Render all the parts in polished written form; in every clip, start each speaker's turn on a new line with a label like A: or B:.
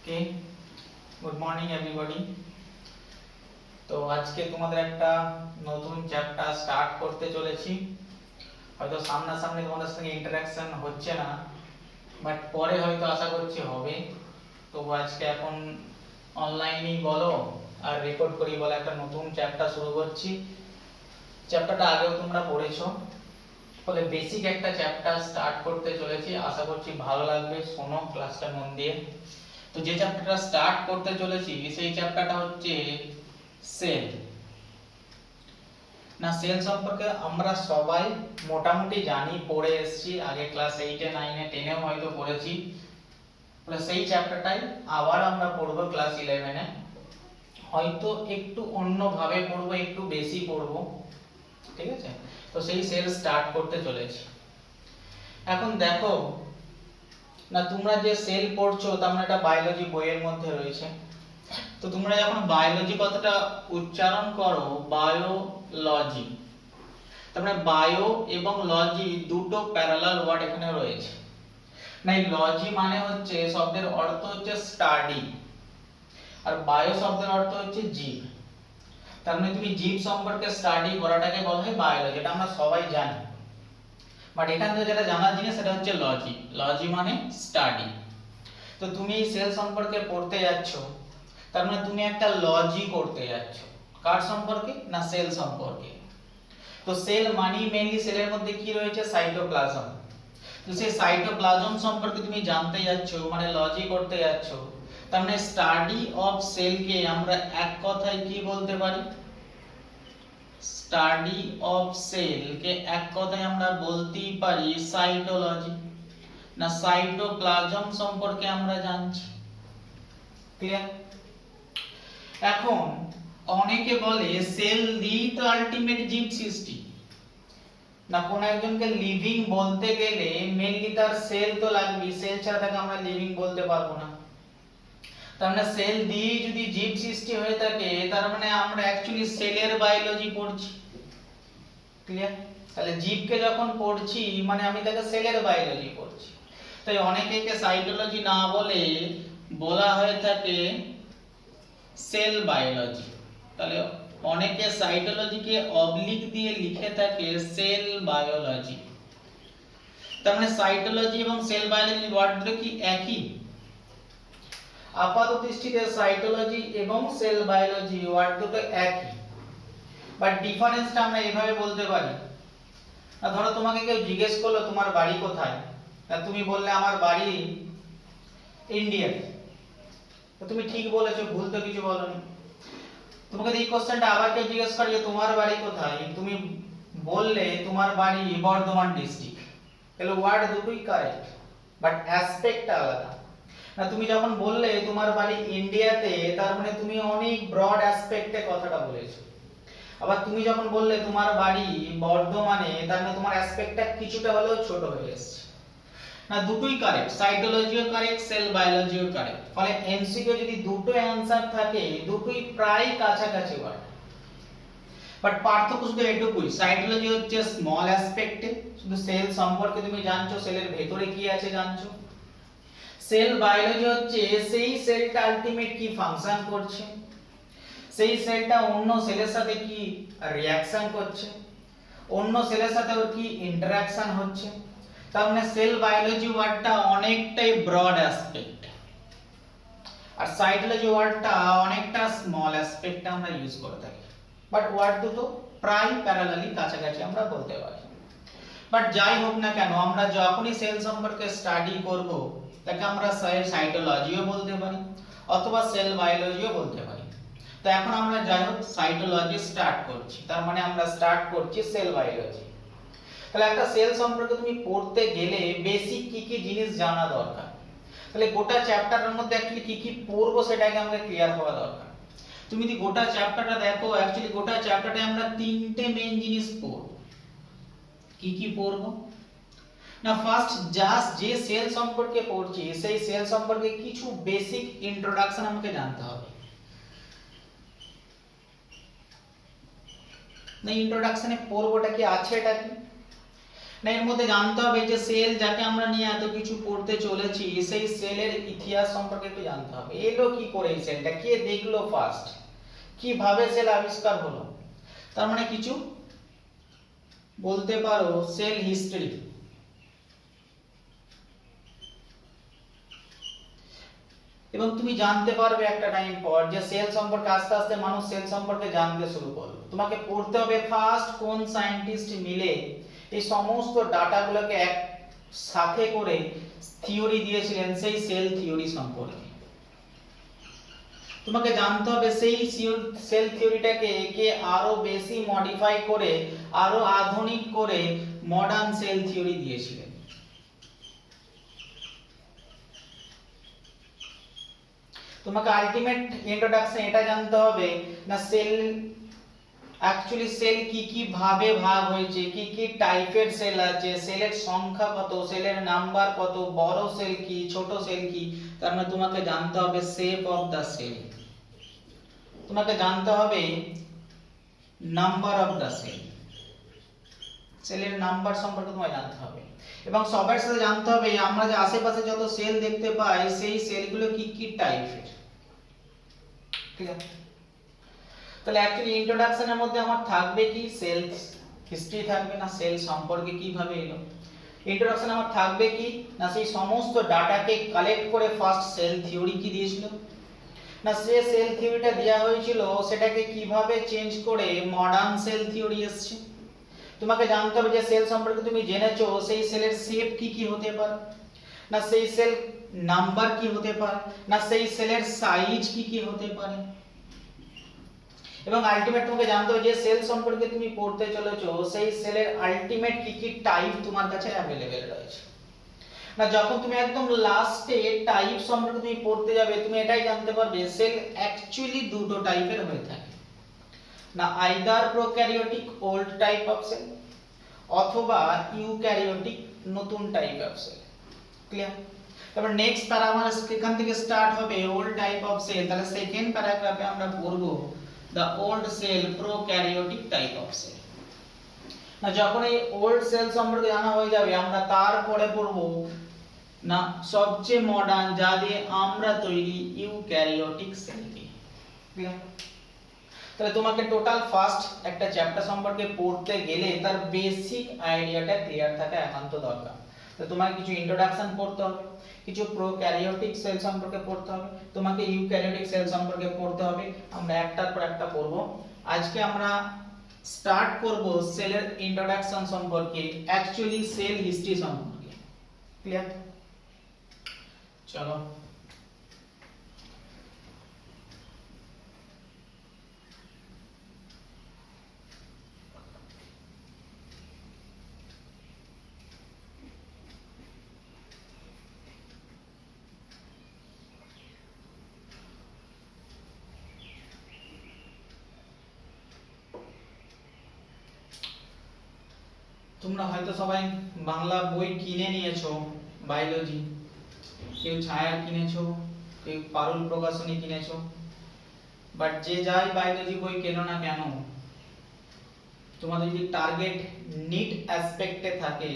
A: ওকে, good morning everybody. তো আজকে তোমাদের একটা নতুন চ্যাপ্টার স্টার্ট করতে চলেছি। হয়তো সামনাসামনি তোমাদের সঙ্গে ইন্টারাকশন হচ্ছে না, বাট পরে হয়তো আশা করছি হবে। তো আজকে এখন অনলাইনেই বলো আর রেকর্ড করি বলে একটা নতুন চ্যাপ্টার শুরু করছি। চ্যাপ্টারটা আগেও তোমরা পড়েছো, ফলে বেসিক একটা চ্যাপ্টার স্টার্ট করতে চলেছি। আশা করছি ভালো লাগবে, শোনো ক্লাসটা মন দিয়ে। তো যে চ্যাপ্টারটা স্টার্ট করতে চলেছি সেই চ্যাপ্টারটা হচ্ছে সেল। না, সেল সম্পর্কে আমরা সবাই মোটামুটি জানি, পড়ে এসেছি আগে ক্লাস 8 এ 9 এ 10 এও হয়তো পড়েছি। তাহলে সেই চ্যাপ্টারটাই আবার আমরা পড়ব ক্লাস 11 এ। হয়তো একটু অন্যভাবে পড়ব, একটু বেশি পড়ব, ঠিক আছে? তো সেই সেল স্টার্ট করতে চলেছি। এখন দেখো না, তোমরা যে সেল পড়ছো তার মানে এটা বায়োলজি বইয়ের মধ্যে রয়েছে। তো তোমরা যখন বায়োলজি কথাটা উচ্চারণ করো, বায়োলজি, তার মানে বায়ো এবং লজি দুটো প্যারালাল ওয়ার্ড এখানে রয়েছে। না, এই লজি মানে হচ্ছে শব্দের অর্থ হচ্ছে স্টাডি, আর বায়ো শব্দের অর্থ হচ্ছে জীব। তার মানে তুমি জীব সম্পর্কে স্টাডি করাটাকে বলা হয় বায়োলজি, এটা আমরা সবাই জানি। বাট এখান থেকে যেটা জানার জিনিস সেটা হচ্ছে লজি। লজি মানে স্টাডি। তো তুমি এই সেল সম্পর্কে পড়তে যাচ্ছ, তার মানে তুমি একটা লজি করতে যাচ্ছ। কার সম্পর্কে? না, সেল সম্পর্কে। তো সেল মানে মেইনলি সেলের মধ্যে কি রয়েছে? সাইটোপ্লাজম। তো সেই সাইটোপ্লাজম সম্পর্কে তুমি জানতে যাচ্ছ, মানে লজি করতে যাচ্ছ। তার মানে স্টাডি অফ সেলকে আমরা এক কথায় কি বলতে পারি? স্টাডি অফ সেলকে এক কথায় আমরা বলতেই পারি সাইটোলজি। না, সাইটোপ্লাজম সম্পর্কে আমরা জানছি। ক্লিয়ার? এখন অনেকে বলে সেল দিয়েই তো আলটিমেট জীব সৃষ্টি। না, কোন একজনকে লিভিং বলতে গেলে মেইনলি তার সেল তো লাগবে, সেল ছাড়া তাকে আমরা লিভিং বলতে পারবো না। তার মানে সেল দিয়েই যদি জীব সৃষ্টি হয়ে থাকে, তার মানে আমরা অ্যাকচুয়ালি সেলের বায়োলজি পড়ছি। ক্লিয়ার? তাহলে জীবকে যখন পড়ছি মানে আমি তাকে সেলের বায়োলজি পড়ছি। তাই অনেকেকে সাইটোলজি না বলে বলা হয়ে থাকে সেল বায়োলজি। তাহলে অনেকে সাইটোলজিকে অবলিক দিয়ে লিখে থাকে সেল বায়োলজি। তার মানে সাইটোলজি এবং সেল বায়োলজি ওয়ার্ড দুটো কি একই? আপাত দৃষ্টিতে সাইটোলজি এবং সেল বায়োলজি ওয়ার্ড দুটো একই, বাট ডিফারেন্সটা আমরা এভাবে বলতে পারি। ধরো তোমাকে কেউ জিজ্ঞেস করলো তোমার বাড়ি কোথায়, তুমি বললে আমার বাড়ি ইন্ডিয়াতে। তো তুমি ঠিক বলেছো, ভুল তো কিছু বলনি। তোমাকে এই কোশ্চেনটা আবার কেউ জিজ্ঞেস করে যে তোমার বাড়ি কোথায়, তুমি বললে তোমার বাড়ি বর্ধমান ডিস্ট্রিক্ট। তাহলে ওয়ার্ড দুটোই কারেক্ট, বাট অ্যাসপেক্টটা আলাদা। না, তুমি যখন বললে তোমার বাড়ি ইন্ডিয়াতে, তার মানে তুমি অনেক ব্রড অ্যাসপেক্টে কথাটা বলেছো। আবার তুমি যখন বললে তোমার বাড়ি বর্ধমানে, তার মানে তোমার অ্যাসপেক্টটা কিছুটা হলেও ছোট হয়ে এসেছে। না, দুটোই কারেক্ট, সাইটোলজিও কারেক্ট, সেল বায়োলজিও কারেক্ট। ফলে এমসিকিউ যদি দুটো অ্যানসার থাকে, দুটোই প্রায় কাছাকাছি ওয়ার্ড। বাট পার্থক্য শুধু এটুকুই, সাইটোলজি হচ্ছে স্মল অ্যাসপেক্টে, শুধু সেল সম্পর্কে তুমি জানছো, সেলের ভেতরে কি আছে জানছো। সেল বায়োলজি হচ্ছে সেই সেলটা আলটিমেট কি ফাংশন করছে, সেই সেলটা অন্য সেলের সাথে কি রিঅ্যাকশন করছে, অন্য সেলের সাথে ওর কি ইন্টারঅ্যাকশন হচ্ছে। তার মানে সেল বায়োলজি ওয়ার্ডটা অনেকটাই ব্রড অ্যাসপেক্ট, আর সাইটোলজি ওয়ার্ডটা অনেকটা স্মল অ্যাসপেক্টে আমরা ইউজ করে থাকি। বাট ওয়ার্ড দুটো প্রায় প্যারালালি কাছাকাছি আমরা বলতে পারি। বাট যাই হোক না কেন, আমরা যখনই সেল সম্পর্কে স্টাডি করব, তাকে আমরা সাইটোলজিও বলতে পারি অথবা সেল বায়োলজিও বলতে পারি। তো এখন আমরা যাই হোক সাইটোলজি স্টার্ট করছি, তার মানে আমরা স্টার্ট করছি সেল বায়োলজি। তাহলে একটা সেল সম্পর্কে তুমি পড়তে গেলে বেসিক কি কি জিনিস জানা দরকার। তাহলে গোটা চ্যাপ্টারের মধ্যে অ্যাকচুয়ালি কি কি পড়বো সেটাকে আমাদের ক্লিয়ার হওয়া দরকার। তুমি যদি গোটা চ্যাপ্টারটা দেখো, অ্যাকচুয়ালি গোটা চ্যাপ্টারে আমরা তিনটে মেইন জিনিস পড়ব। কি কি পড়বো? না, ফার্স্ট জাস্ট যে সেল সম্পর্কে পড়ছি সেই সেল সম্পর্কে কিছু বেসিক ইন্ট্রোডাকশন আমাকে জানতে হবে। না, ইন্ট্রোডাকশনে পড়বোটা কি আছে, এটা কি? না এর মধ্যে জানতে হবে যে সেল যাকে আমরা নিয়ে এত কিছু পড়তে চলেছি সেই সেলের ইতিহাস সম্পর্কে একটু জানতে হবে। এলো কি করে এই সেলটা, কে দেখলো ফার্স্ট, কিভাবে সেল আবিষ্কার হলো, তার মানে কিছু বলতে পারো সেল হিস্ট্রি। এবং তুমি জানতে পারবে একটা টাইম পর যে সেল সম্পর্কে আস্তে আস্তে মানুষ সেল সম্পর্কে জানতে শুরু করলো। তোমাকে পড়তে হবে ফার্স্ট কোন সায়েন্টিস্ট মিলে এই সমস্ত ডাটাগুলোকে এক সাথে করে থিওরি দিয়েছিলেন সেই সেল থিওরি সম্পর্কে। তোমাকে জানতে হবে সেই সেল থিওরিটাকে কে আরো বেশি মডিফাই করে আরো আধুনিক করে মডার্ন সেল থিওরি দিয়েছিলেন। তোমাকে আলটিমেট ইন্ট্রোডাকশন এটা জানতে হবে না সেল অ্যাকচুয়ালি সেল কি কি ভাবে ভাগ হয়েছে, কি কি টাইপের সেল আছে, সেলের সংখ্যা কত, সেলের নাম্বার কত, বড় সেল কি, ছোট সেল কি, তার মানে তোমাকে জানতে হবে শেপ অফ দা সেল, তোমাকে জানতে হবে নাম্বার অফ দা সেল, সেলের নাম্বার সম্পর্কে তোমায় জানতে হবে। এবং সবার সাথে জানতে হবে আমরা যে আশেপাশে যত সেল দেখতে পাই সেই সেলগুলো কি কি টাইপের, ঠিক আছে? তাহলে অ্যাকচুয়ালি ইন্ট্রোডাকশনের মধ্যে আমার থাকবে কি সেল হিস্ট্রি থাকবে, না সেল সম্পর্কে কিভাবে এলো। ইন্ট্রোডাকশন আমার থাকবে কি না সেই সমস্ত ডাটাকে কালেক্ট করে ফার্স্ট সেল থিওরি কি দিয়েছিল, না সে সেল থিওরিটা দেয়া হয়েছিল সেটাকে কিভাবে চেঞ্জ করে মডার্ন সেল থিওরি এসেছে। তোমাকে জানতে হবে যে সেল সম্পর্কে তুমি জেনেছো সেই সেলের শেপ কি কি হতে পারে, না সেই সেল নাম্বার কি হতে পারে, না সেই সেলের সাইজ কি কি হতে পারে। এবং আলটিমেট তোমাকে জানতে হবে যে সেল সম্পর্কে তুমি পড়তে চলেছো সেই সেলের আলটিমেট কি কি টাইপ তোমার কাছে অ্যাভেলেবেল রয়েছে। না যখন তুমি একদম লাস্টে টাইপ সম্পর্কে তুমি পড়তে যাবে তুমি এটাই জানতে পারবে সেল অ্যাকচুয়ালি দুটো টাইপের হয়ে থাকে, না either prokaryotic old type of cell অথবা ইউক্যারিওটিক নতুন টাইপ অফ সেল। ক্লিয়ার? তারপর নেক্সট প্যারা আমার এখান থেকে স্টার্ট হবে ওল্ড টাইপ অফ সেল। তাহলে সেকেন্ড প্যারাগ্রাফে আমরা পড়ব the old cell prokaryotic type of cell। না যখন এই ওল্ড সেল সম্পর্কে জানা হয়ে যাবে আমরা তারপরে পড়ব না সবচেয়ে মডার্ন যা দিয়ে আমরা তৈরি ইউক্যারিওটিক সেলকে। ক্লিয়ার? তাহলে তোমাকে টোটাল ফার্স্ট একটা চ্যাপ্টার সম্পর্কে পড়তে গেলে তার বেসিক আইডিয়াটা ক্লিয়ার থাকা একান্ত দরকার। তো তোমাকে কিছু ইন্ট্রোডাকশন পড়তে হবে, কিছু প্রোক্যারিওটিক সেল সম্পর্কে পড়তে হবে, তোমাকে ইউক্যারিওটিক সেল সম্পর্কে পড়তে হবে। আমরা একটার পর একটা পড়ব। আজকে আমরা স্টার্ট করব সেলের ইন্ট্রোডাকশন সম্পর্কে, অ্যাকচুয়ালি সেল হিস্ট্রি সম্পর্কে। ক্লিয়ার? চলো তোমরা হয়তো সবাই বাংলা বই কিনে নিয়েছো বায়োলজি, কেউ ছায়া কিনেছো, কেউ পারুল প্রকাশনী কিনেছো, বাট যে যাই বায়োলজি বই কেনো না কেন তোমাদের যদি টার্গেট নিট অ্যাসপেক্টে থাকে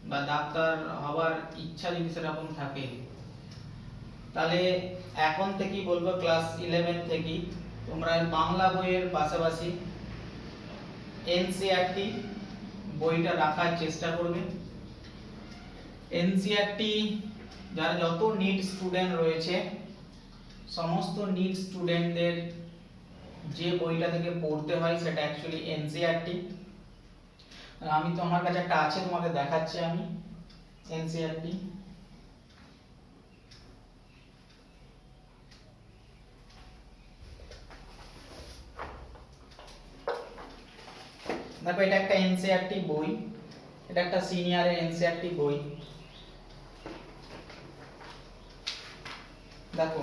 A: বা ডাক্তার হওয়ার ইচ্ছা যদি সেরকম থাকে তাহলে এখন থেকেই বলবো ক্লাস 11 থেকেই তোমরা বাংলা বইয়ের পাশাপাশি এনসিইআরটি বইটা রাখার চেষ্টা করবে। এনসিইআরটি যারা যত নিট স্টুডেন্ট রয়েছে সমস্ত নিট স্টুডেন্টদের যে বইটা থেকে পড়তে হয় সেটা অ্যাকচুয়ালি এনসিইআরটি। আমি তো আমার কাছে একটা আছে তোমাকে দেখাচ্ছি আমি এনসিইআরটি। দেখো এটা একটা এনসিইআরটি বই, এটা একটা সিনিয়রের এনসিইআরটি বই। দেখো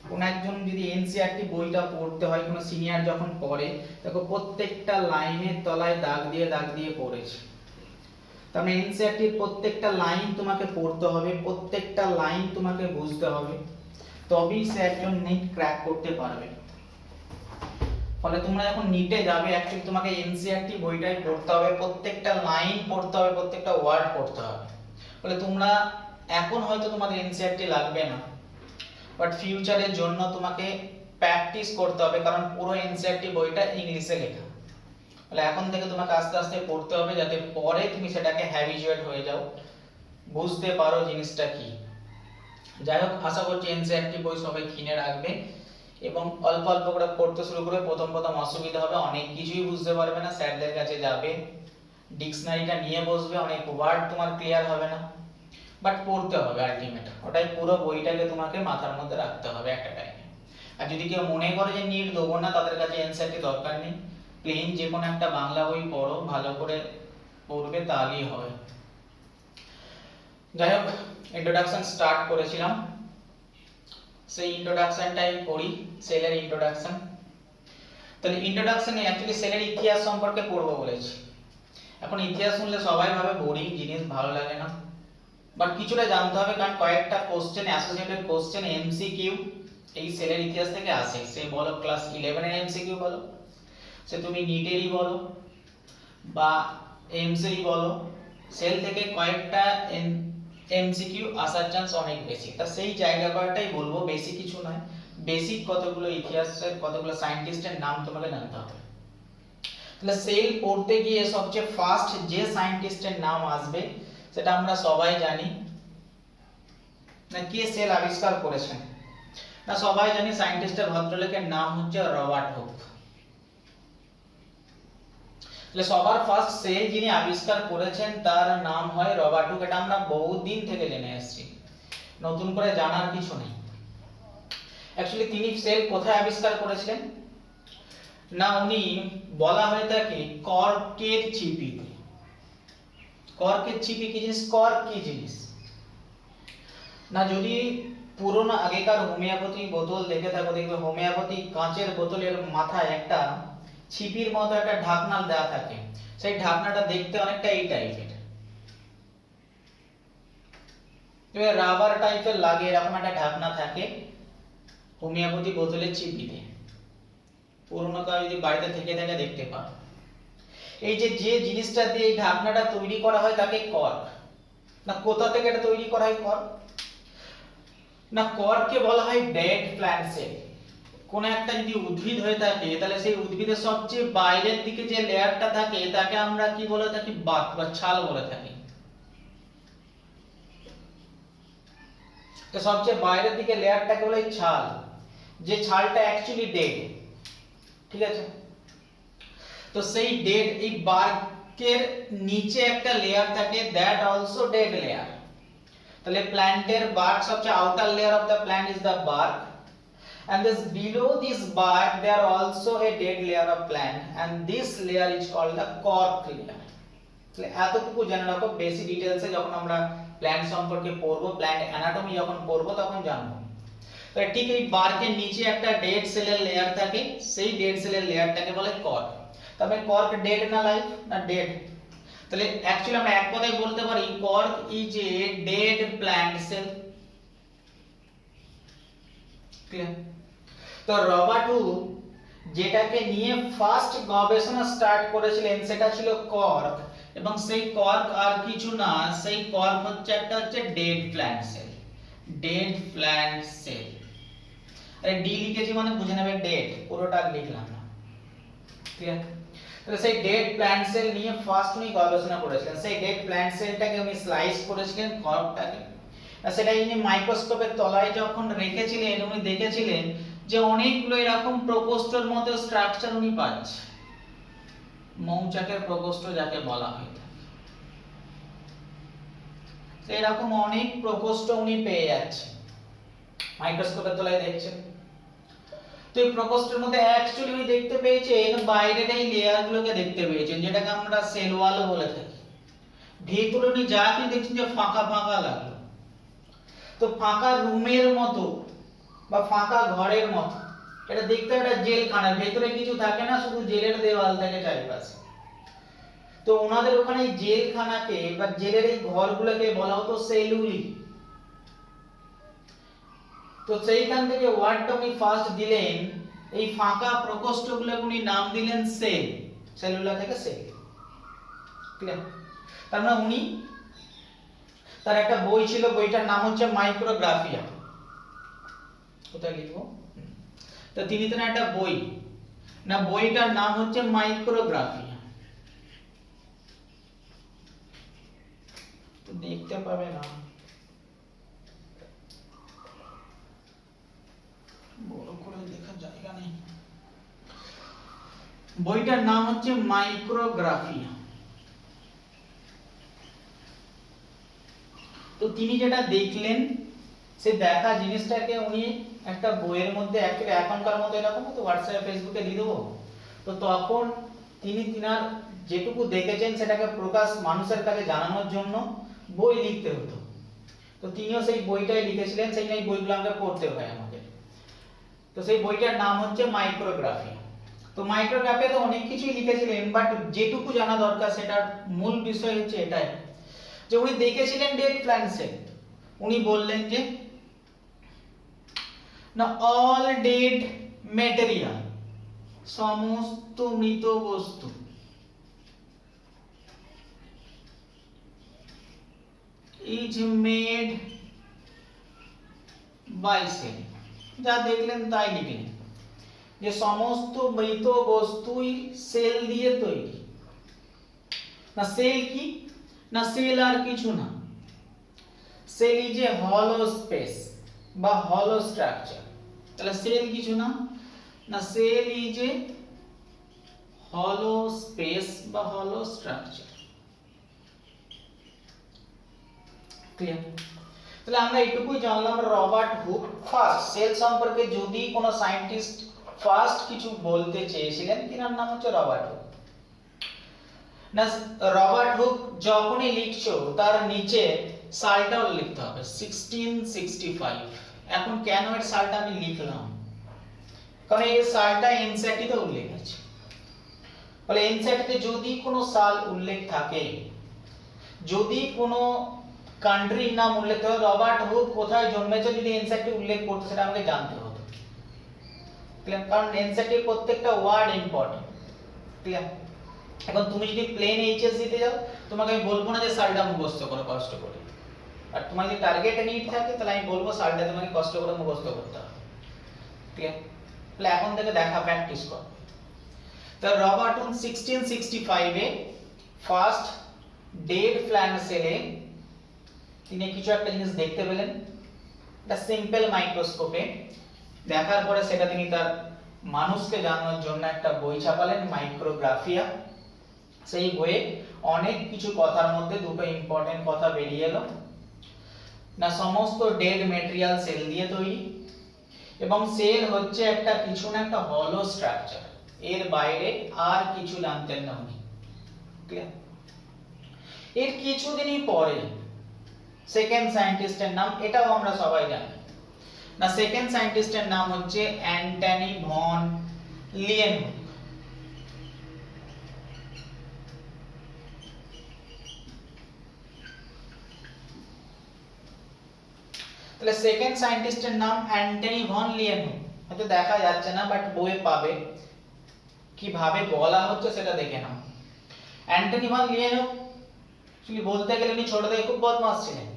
A: কোন একজন যদি এনসিইআরটি বইটা পড়তে হয় কোন সিনিয়র যখন পড়ে দেখো প্রত্যেকটা লাইনের তলায় দাগ দিয়ে পড়েছে। তার মানে এনসিইআরটির প্রত্যেকটা লাইন তোমাকে পড়তে হবে, প্রত্যেকটা লাইন তোমাকে বুঝতে হবে, তবেই সে একজন নিট ক্র্যাক করতে পারবে। ফলে তোমরা যখন নিটে যাবে অ্যাকচুয়ালি তোমাকে এনসিইআরটি বইটাই পড়তে হবে, প্রত্যেকটা লাইন পড়তে হবে, প্রত্যেকটা ওয়ার্ড পড়তে হবে। ফলে তোমরা এখন হয়তো তোমাদের এনসিইআরটি লাগবে না, বাট ফিউচারের জন্য তোমাকে প্র্যাকটিস করতে হবে, কারণ পুরো এনসিইআরটি বইটা ইংলিশে লেখা। তাহলে এখন থেকে তোমাকে আস্তে আস্তে পড়তে হবে, যাতে পরে তুমি সেটাকে হ্যাবিচুয়েট হয়ে যাও, বুঝতে পারো জিনিসটা কি। যাই হোক, আশা করছি এনসিইআরটি বই সবাই কিনে রাখবে এবং অল্প অল্প করে পড়তে শুরু করে। প্রথম প্রথম অসুবিধা হবে, অনেক কিছুই বুঝতে পারবে না, স্যারদের কাছে যাবে, ডিকশনারিটা নিয়ে বসবে, অনেক ওয়ার্ড তোমার ক্লিয়ার হবে না, বাট পড়তে হবে আলটিমেট। ওটাই পুরো বইটাকে তোমাকে মাথার মধ্যে রাখতে হবে একটা টাইমে। আর যদি কেউ মনে করে যে নিট দেবো না, তাদের কাছে এনসিইআরটি দরকার নেই, প্লেন যে কোনো একটা বাংলা বই পড়ো, ভালো করে পড়বে, তাহলেই হবে। যাই হোক, ইন্ট্রোডাকশন স্টার্ট করেছিলাম, সেই ইন্ট্রোডাকশনটাই পড়ি, সেলের ইন্ট্রোডাকশন। তাহলে ইন্ট্রোডাকশনে অ্যাকচুয়ালি সেলের ইতিহাস সম্পর্কে পড়বো বলেছি। এখন ইতিহাস শুনলে সবাই ভাবে বোরিং জিনিস, ভালো লাগে না, বাট কিছুটা জানতে হবে, কারণ কয়েকটা কোশ্চেন, অ্যাসোসিয়েটেড কোশ্চেন, এমসিকিউ এই সেলের ইতিহাস থেকে আসে। সে বলো ক্লাস 11 এর এমসিকিউ বলো, সে তুমি নিটেরই বলো বা এমসিই বলো, সেল থেকে কয়েকটা এমসিকিউ আসার চান্স অনেক বেশি। তা সেই জায়গা কয়টাই বলবো, বেশি কিছু নয়, বেসিক কতগুলো ইতিহাসের কতগুলো সায়েন্টিস্টের নাম তোমাকে জানতে হবে। তাহলে সেল পড়তে গিয়ে সবচেয়ে ফার্স্ট যে সায়েন্টিস্টের নাম আসবে সেটা আমরা সবাই জানি না, কে সেল আবিষ্কার করেছেন না সবাই জানি, সায়েন্টিস্টের ভদ্রলোকের নাম হচ্ছে রবার্ট হুক। তাহলে সবার ফার্স্ট সেল যিনি আবিষ্কার করেছেন তার নাম হয় রবার্ট হুক। এটা আমরা বহুদিন থেকে জেনে আসছি, নতুন করে জানার কিছু নেই। অ্যাকচুয়ালি তিনি সেল কোথায় আবিষ্কার করেছিলেন না, উনি বলা হয়ে থাকে কর্কের চিপিতে। কর্কের চিপি কি জিনিস? কর্ক কি জিনিস না, যদি পুরোনো আগেকার হোমিওপ্যাথি বোতল দেখে থাকো, দেখবে হোমিওপ্যাথি কাঁচের বোতলের মাথায় একটা ছিপির মতো একটা ঢাকনা দেওয়া থাকে, সেই ঢাকনাটা দেখতে অনেকটা এই টাইপের, রাবার টাইপের লাগে, এরকম একটা ঢাকনা থাকে হোমিওপ্যাথি বোতলের চিপিতে। পুরোনো কাল যদি বাড়িতে থেকে থাকে দেখতে পাও। এই যে যে জিনিসটা দিয়ে এই ঢাকনাটা তৈরি করা হয় তাকে কর্ক না, কোথা থেকে এটা তৈরি করা হয় কর্ক না, কর্ককে বলা হয় ডেড প্ল্যান্ট সেল। কোন একটা যদি উদ্ভিদ হয়ে থাকে তাহলে সেই উদ্ভিদের সবচেয়ে বাইরের দিকে যে লেয়ারটা থাকে তাকে আমরা কি বলে থাকি? বাক বা ছাল বলে থাকি। তো সবচেয়ে বাইরের দিকে লেয়ারটাকে বলে ছাল, যে ছালটা অ্যাকচুয়ালি ডেড, ঠিক আছে? তো সেই ডেড, এই বার্কের নিচে একটা লেয়ার থাকে, দ্যাট অলসো ডেড লেয়ার। তাহলে প্ল্যান্টের বার্ক, সবচেয়ে outer layer of the plant is the bark, and this below this bark there are also a dead layer of plant, and this layer is called the cork layer. তাহলে এতটুকু জেনে রাখো, basic ডিটেইলসে যখন আমরা plant সম্পর্কে পড়বো, plant anatomy যখন পড়বো তখন জানবো। তাহলে ঠিক এই বার্কের নিচে একটা ডেড সেলের লেয়ার থাকে, সেই ডেড সেলের লেয়ারটাকে বলে কর্ক। তবে কর্ক ডেড না লাইভ না? ডেড। তাহলে অ্যাকচুয়ালি আমরা এক কথায় বলতে পারি cork is a dead plant sell. Clear? তো রবার্ট হুক যেটাকে নিয়ে ফার্স্ট গবেষণা স্টার্ট করেছিলেন সেটা ছিল কর্ক, এবং সেই কর্ক আর কিছু না, সেই কর্ক হচ্ছে একটা dead plant sell. Dead plant sell, আরে ডি লিখেছি মানে বুঝে নেবে ডেড, পুরোটা লিখলাম না। ক্লিয়ার? তাহলে সেই ডেড প্ল্যান্ট সেল নিয়ে ফার্স্ট উনি গবেষণা করেছিলেন। সেই ডেড প্ল্যান্ট সেলটাকে উনি স্লাইস করেছিলেন, কর্কটাকে, আর সেটা উনি মাইক্রোস্কোপের তলায় যখন রেখেছিলেন উনি দেখেছিলেন যে অনেকগুলো এরকম প্রকোষ্ঠের মতো স্ট্রাকচার উনি পাচ্ছে, মৌচাকের প্রকোষ্ঠ যাকে বলা হয় থাকে, এরকম অনেক প্রকোষ্ঠ উনি পেয়ে যাচ্ছেন মাইক্রোস্কোপের তলায় দেখছেন। তো এই প্রকোষ্ঠের মধ্যে অ্যাকচুয়ালি উনি দেখতে পেয়েছেন বাইরের এই লেয়ারগুলোকে দেখতে পেয়েছেন, যেটাকে আমরা সেল ওয়াল বলে থাকি। ভেতরে উনি যা কি দেখছেন যে ফাঁকা ফাঁকা লাগলো, তো ফাঁকা রুমের মতো বা ফাঁকা ঘরের মতো, এটা দেখতে একটা জেলখানা, ভেতরে কিছু থাকে না, শুধু জেলের দেওয়াল থাকে চারিপাশে। তো ওনাদের ওখানে জেলখানাকে বা জেলের এই ঘরগুলোকে বলা হতো সেলুলি। তো সেইখান থেকে ওয়ার্ডটা উনি ফার্স্ট দিলেন এই ফাঁকা প্রকোষ্ঠগুলো উনি নাম দিলেন সেল, সেলুলা থেকে সেল। ক্লিয়ার? তার মানে উনি, তার একটা বই ছিল, বইটার নাম হচ্ছে মাইক্রোগ্রাফিয়া। কোথায় লিখবো? তো তিনি তো একটা বই, না বইটার নাম হচ্ছে মাইক্রোগ্রাফিয়া। তো দেখতে পাবে না, বড় করে লেখার জায়গা নেই। বইটার নাম হচ্ছে মাইক্রোগ্রাফিয়া। তো তিনি যেটা দেখলেন, সে দেখা জিনিসটাকে উনি একটা বইয়ের মধ্যে, অ্যাকচুয়ালি এখনকার মতো এরকম তো হোয়াটসঅ্যাপ ফেসবুকে দিয়ে দেবো, তো তখন তিনি তিনার যেটুকু দেখেছেন সেটাকে প্রকাশ মানুষের কাছে জানানোর জন্য বই লিখতে হতো। তো তিনিও সেই বইটাই লিখেছিলেন, সেই এই বইগুলো আমাকে পড়তে হয় আমাদের। তো সেই বইটার নাম হচ্ছে মাইক্রোগ্রাফি। তো মাইক্রোগ্রাফিতে অনেক কিছুই লিখেছিলেন, বাট যেটুকু জানা দরকার সেটার মূল বিষয় হচ্ছে এটাই যে উনি দেখেছিলেন ডেড প্ল্যান্টসেট। উনি বললেন যে না, অল ডেড ম্যাটেরিয়াল, সমস্ত মৃত বস্তু is made by cell। যা দেখলেন তাই লিখলেন যে সমস্ত মৃত বস্তুই সেল দিয়ে তৈরি। না সেল কি? না সেল আর কিছু না, সেল ইজ এ হলো স্পেস বা হলো স্ট্রাকচার। তাহলে সেল কিছু না, না সেল ইজ এ হলো স্পেস বা হলো স্ট্রাকচার। ক্লিয়ার? তাহলে আমরা এটুকুই জানলাম রবার্ট হুক ফার্স্ট সেল সম্পর্কে যদি কোনো সায়েন্টিস্ট ফার্স্ট কিছু বলতে চেয়েছিলেন, তিনার নাম হচ্ছে রবার্ট হুক। না রবার্ট হুক যখনই লিখছো তার নিচে সালটাও লিখতে হবে 1665। এখন কেন এর সালটা আমি লিখলাম? কারণ এই সালটা এনসিইআরটিতে উল্লেখ আছে। বলে এনসিইআরটিতে যদি কোনো সাল উল্লেখ থাকে, যদি কোনো কান্ট্রির নাম উল্লেখ থাকে, রবার্ট হুক কোথায় জন্মেছে যদি এনসিইআরটি উল্লেখ করতে, সেটা আমাকে জানতে হতো। ক্লিয়ার? কারণ এনসিইআরটির প্রত্যেকটা ওয়ার্ড ইম্পর্টেন্ট। ক্লিয়ার? এখন তুমি যদি প্লেন এইচএস দিতে যাও, তোমাকে আমি বলবো না যে সালটা মুখস্থ করো কষ্ট করে, আর তোমার যদি টার্গেট নিড থাকে তাহলে আমি বলবো সালটা তোমাকে কষ্ট করে মুখস্থ করতে হবে। ক্লিয়ার? তাহলে এখন থেকে দেখা, প্র্যাকটিস করো। তো রবার্ট হুক 1665 এ ফার্স্ট ডেড প্ল্যান্ট সেলে তিনি কিছু একটা জিনিস দেখতে পেলেন, এটা সিম্পল মাইক্রোস্কোপে। দেখার পরে সেটা তিনি তার মানুষকে জানানোর জন্য একটা বই ছাপালেন, মাইক্রোগ্রাফিয়া। সেই বইয়ে অনেক কিছু কথার মধ্যে দুটো ইম্পর্টেন্ট কথা বেরিয়ে এলো। না সমস্ত ডেড ম্যাটেরিয়াল সেল দিয়ে তৈরি, এবং সেল হচ্ছে একটা কিছু না একটা হলো স্ট্রাকচার, এর বাইরে আর কিছু জানতেন না উনি। ক্লিয়ার? এর কিছুদিনই পরে সেকেন্ড সায়েন্টিস্টের নাম, এটাও আমরা সবাই জানি। না সেকেন্ড সায়েন্টিস্টের নাম হচ্ছে অ্যান্টনি ভন লিয়েনহুক। তাহলে সেকেন্ড সায়েন্টিস্টের নাম অ্যান্টনি ভন লিয়েনহুক। হয়তো দেখা যাচ্ছে না, বাট বইয়ে পাবে। কিভাবে বলা হচ্ছে সেটা দেখে নাও। অ্যান্টনি ভন লিয়েনহুক অ্যাকচুয়ালি বলতে গেলে উনি ছোট থেকে খুব বদমাশ ছিলেন,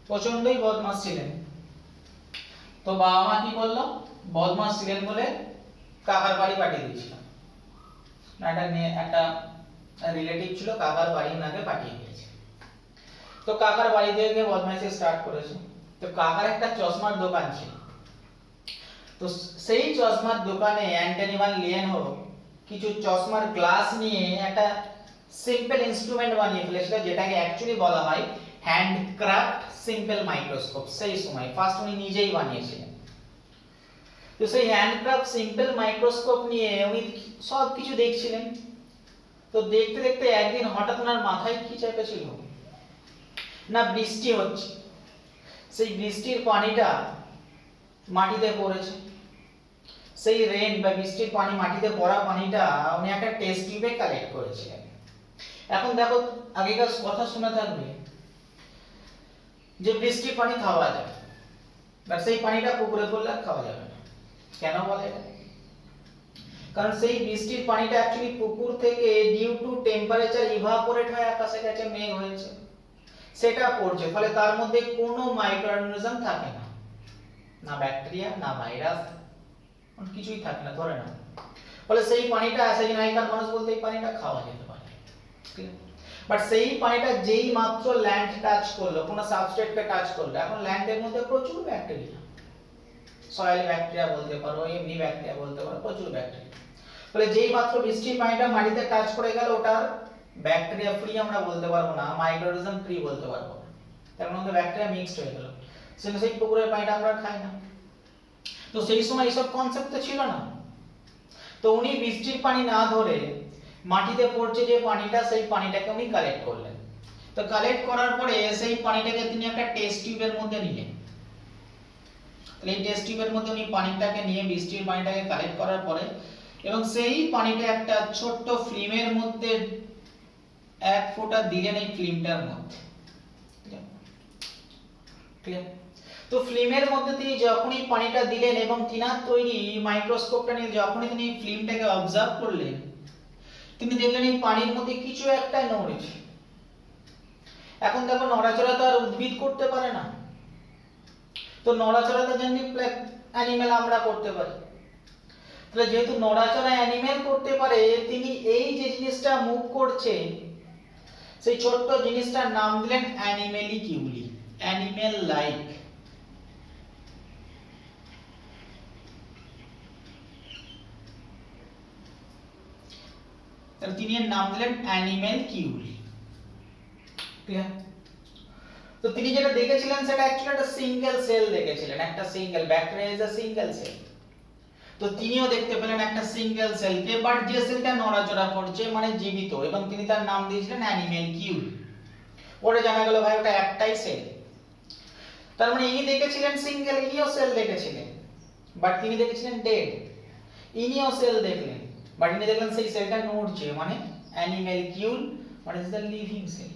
A: প্রচন্ডই বদমাশ ছিলেন। তো বাবা মা কি করলো, বদমাশ ছিলেন বলে কাকার বাড়ি পাঠিয়ে দিয়েছিল। একটা রিলেটিভ ছিল, কাকার বাড়ি ওনাকে পাঠিয়ে দিয়েছে। তো কাকার বাড়িতে গিয়ে বদমাইশি স্টার্ট করেছে। তো কাকার একটা চশমার দোকান ছিল, তো সেই চশমার দোকানে অ্যান্টনি ভন লিয়েনহুক কিছু চশমার গ্লাস নিয়ে একটা সিম্পল ইনস্ট্রুমেন্ট বানিয়ে ফেলেছিল, যেটাকে অ্যাকচুয়ালি বলা হয় হ্যান্ডক্রাফট সিম্পল মাইক্রোস্কোপ। সেই সময় ফার্স্ট উনি নিজেই বানিয়েছিলেন। তো সেই হ্যান্ডক্রাফট সিম্পল মাইক্রোস্কোপ নিয়ে উনি সব কিছু দেখছিলেন। তো দেখতে দেখতে একদিন হঠাৎ ওনার মাথায় কি চেপেছিল, না বৃষ্টি হচ্ছে, সেই বৃষ্টির পানিটা মাটিতে পড়েছে। সেই রেন বা বৃষ্টির পানি, মাটিতে পড়া পানিটা উনি একটা টেস্ট টিউবে কালেক্ট করেছিলেন। এখন দেখো, আগেকার কথা শুনে থাকবে যে বৃষ্টির পানি খাওয়া যায়, বাট সেই পানিটা পুকুরে পড়লে খাওয়া যাবে না। কেন বলে এটা? কারণ সেই বৃষ্টির পানিটা অ্যাকচুয়ালি পুকুর থেকে ডিউ টু টেম্পারেচার ইভাপোরেট হয়ে আকাশে গেছে, মেঘ হয়েছে, সেটা পড়ছে, ফলে তার মধ্যে কোনো মাইক্রোঅর্গানিজম থাকে না, না ব্যাকটেরিয়া না ভাইরাস, কিছুই থাকে না ধরে না। ফলে সেই পানিটা অ্যাসিডিক, আগেকার মানুষ বলতে এই পানিটা খাওয়া যেতে পারে, ঠিক আছে? বাট সেই পানিটা যেই মাত্র ল্যান্ড টাচ করলো, কোনো সাবস্ট্রেটকে টাচ করলো, এখন ল্যান্ডের মধ্যে প্রচুর ব্যাকটেরিয়া, সয়েল ব্যাকটেরিয়া বলতে পারো, এমনি ব্যাকটেরিয়া বলতে পারো, প্রচুর ব্যাকটেরিয়া। ফলে যেই মাত্র বৃষ্টির পানিটা মাটিতে টাচ করে গেল, ওটার ব্যাকটেরিয়া ফ্রি আমরা বলতে পারবো না, মাইক্রোঅর্গানিজম ফ্রি বলতে পারবো না, তার মধ্যে ব্যাকটেরিয়া মিক্সড হয়ে গেল, সেটা সেই পুকুরের পানিটা আমরা খাই না। তো সেই সময় এইসব কনসেপ্ট তো ছিল না। তো উনি বৃষ্টির পানি না ধরে মাটিতে পড়ছে যে পানিটা, সেই পানিটাকে উনি কালেক্ট করলেন। তো কালেক্ট করার পরে সেই পানিটাকে তিনি একটা টেস্ট টিউবের মধ্যে নিলেন। এই টেস্ট টিউবের মধ্যে উনি পানিটাকে নিয়ে, বৃষ্টির পানিটাকে কালেক্ট করার পরে, এবং সেই পানিটা একটা ছোট্ট ফিল্মের মধ্যে এক ফোঁটা দিলেন, এই ফিল্মটার মধ্যে, ঠিক আছে? তো ফিল্মের মধ্যে তিনি যখনই পানিটা দিলেন এবং তিনার তৈরি মাইক্রোস্কোপটা নিয়ে যখনই তিনি ফিল্মটাকে অবজার্ভ করলেন, তিনি দেখলেন এই পানির মধ্যে কিছু একটা নড়ছে। এখন দেখো, নড়াচড়া তো আর উদ্ভিদ করতে পারে না, তো নড়াচড়া তো জানি অ্যানিমেল আমরা করতে পারি। তাহলে যেহেতু নড়াচড়া অ্যানিমেল করতে পারে, তিনি এই যে জিনিসটা মুভ করছে, সেই ছোট্ট জিনিসটার নাম দিলেন অ্যানিমেলিকিউলি, অ্যানিমেল লাইক। তাহলে তিনি এর নাম দিলেন অ্যানিমেলিকিউলি, ঠিক আছে? তো তিনি যেটা দেখেছিলেন সেটা অ্যাকচুয়ালি একটা সিঙ্গেল সেল দেখেছিলেন, একটা single, bacteria is a single cell. তো তিনিও দেখতে পেলেন একটা সিঙ্গেল সেলকে, বাট যে সেলটা নড়াচড়া করছে মানে জীবিত, এবং তিনি তার নাম দিয়েছিলেন অ্যানিমেলিকিউল। ওরে জানা গেল ভাই ওটা একটাই সেল। তার মানে ইনি দেখেছিলেন সিঙ্গেল, ইনিও সেল দেখেছিলেন, বাট তিনি দেখেছিলেন ডেড। ইনিও সেল দেখলেন, বাট ইনি দেখলেন সেই সেলটা নড়ছে, মানে অ্যানিমেলিকিউল, মানে ইজ দ্য লিভিং সেল।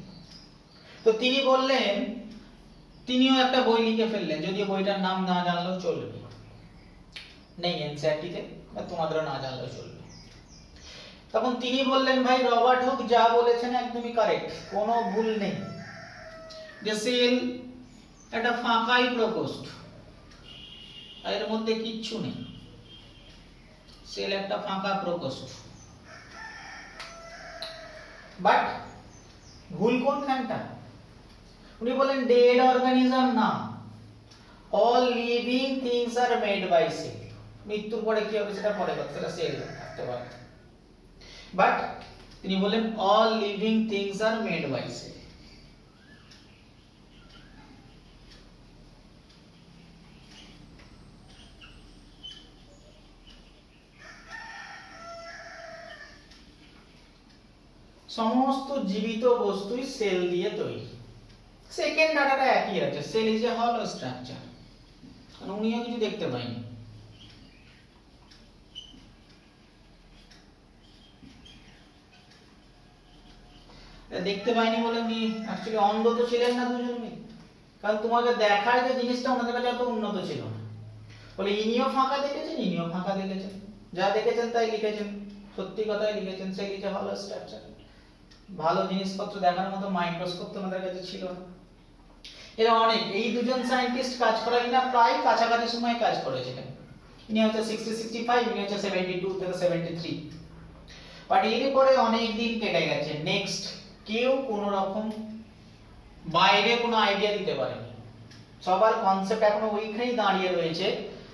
A: তো তিনি বললেন, তিনিও একটা বই লিখে ফেললেন, যদিও বইটার নাম না জানলেও চলবে, নেই এনসিইআরটিতে, বা তোমাদেরও না জানলেও চলবে। তখন তিনি বললেন, ভাই রবার্ট হুক যা বলেছেন একদমই কারেক্ট, কোনো ভুল নেই, যে সেল একটা ফাঁকাই প্রকোষ্ঠ, এর মধ্যে কিচ্ছু নেই, সেল একটা ফাঁকা প্রকোষ্ঠ। বাট ভুল কোনখানটা? উনি বলেন ডেড অর্গানিজম না, all living things are made by sell. মৃত্যুর পরে কি হবে সেটা পরে কথা, সেটা সেল থাকতে পারে, বাট তিনি বলেন all living things are made by sell. সমস্ত জীবিত বস্তুই সেল দিয়ে তৈরি। সেকেন্ড ডাটাটা একই আছে, সেল ইজ এ হলো স্ট্রাকচার, কারণ উনিও কিছু দেখতে পাইনি। দেখতে পাইনি বলে উনি অ্যাকচুয়ালি অন্ধ তো ছিলেন না দুজন মিলে, কারণ তোমাকে দেখার যে জিনিসটা ওনাদের কাছে অত উন্নত ছিল না, বলে ইনিও ফাঁকা দেখেছেন, ইনিও ফাঁকা দেখেছেন, যা দেখেছেন তাই লিখেছেন, সত্যি কথাই লিখেছেন, সেল ইজ এ হলো স্ট্রাকচার। ভালো জিনিসপত্র দেখার মতো মাইক্রোস্কোপ তো ওনাদের কাছে ছিল না। এরা অনেক, এই দুজন সায়েন্টিস্ট কাজ করা কিনা প্রায় কাছাকাছি সময় কাজ করেছিলেন। ইনি হচ্ছে 60-65, ইনি হচ্ছে 72 থেকে 73। বাট এরপরে অনেক দিন কেটে গেছে, নেক্সট কেউ কোনো রকম বাইরে কোনো আইডিয়া দিতে পারেনি। সবার কনসেপ্ট এখনো ওইখানেই দাঁড়িয়ে রয়েছে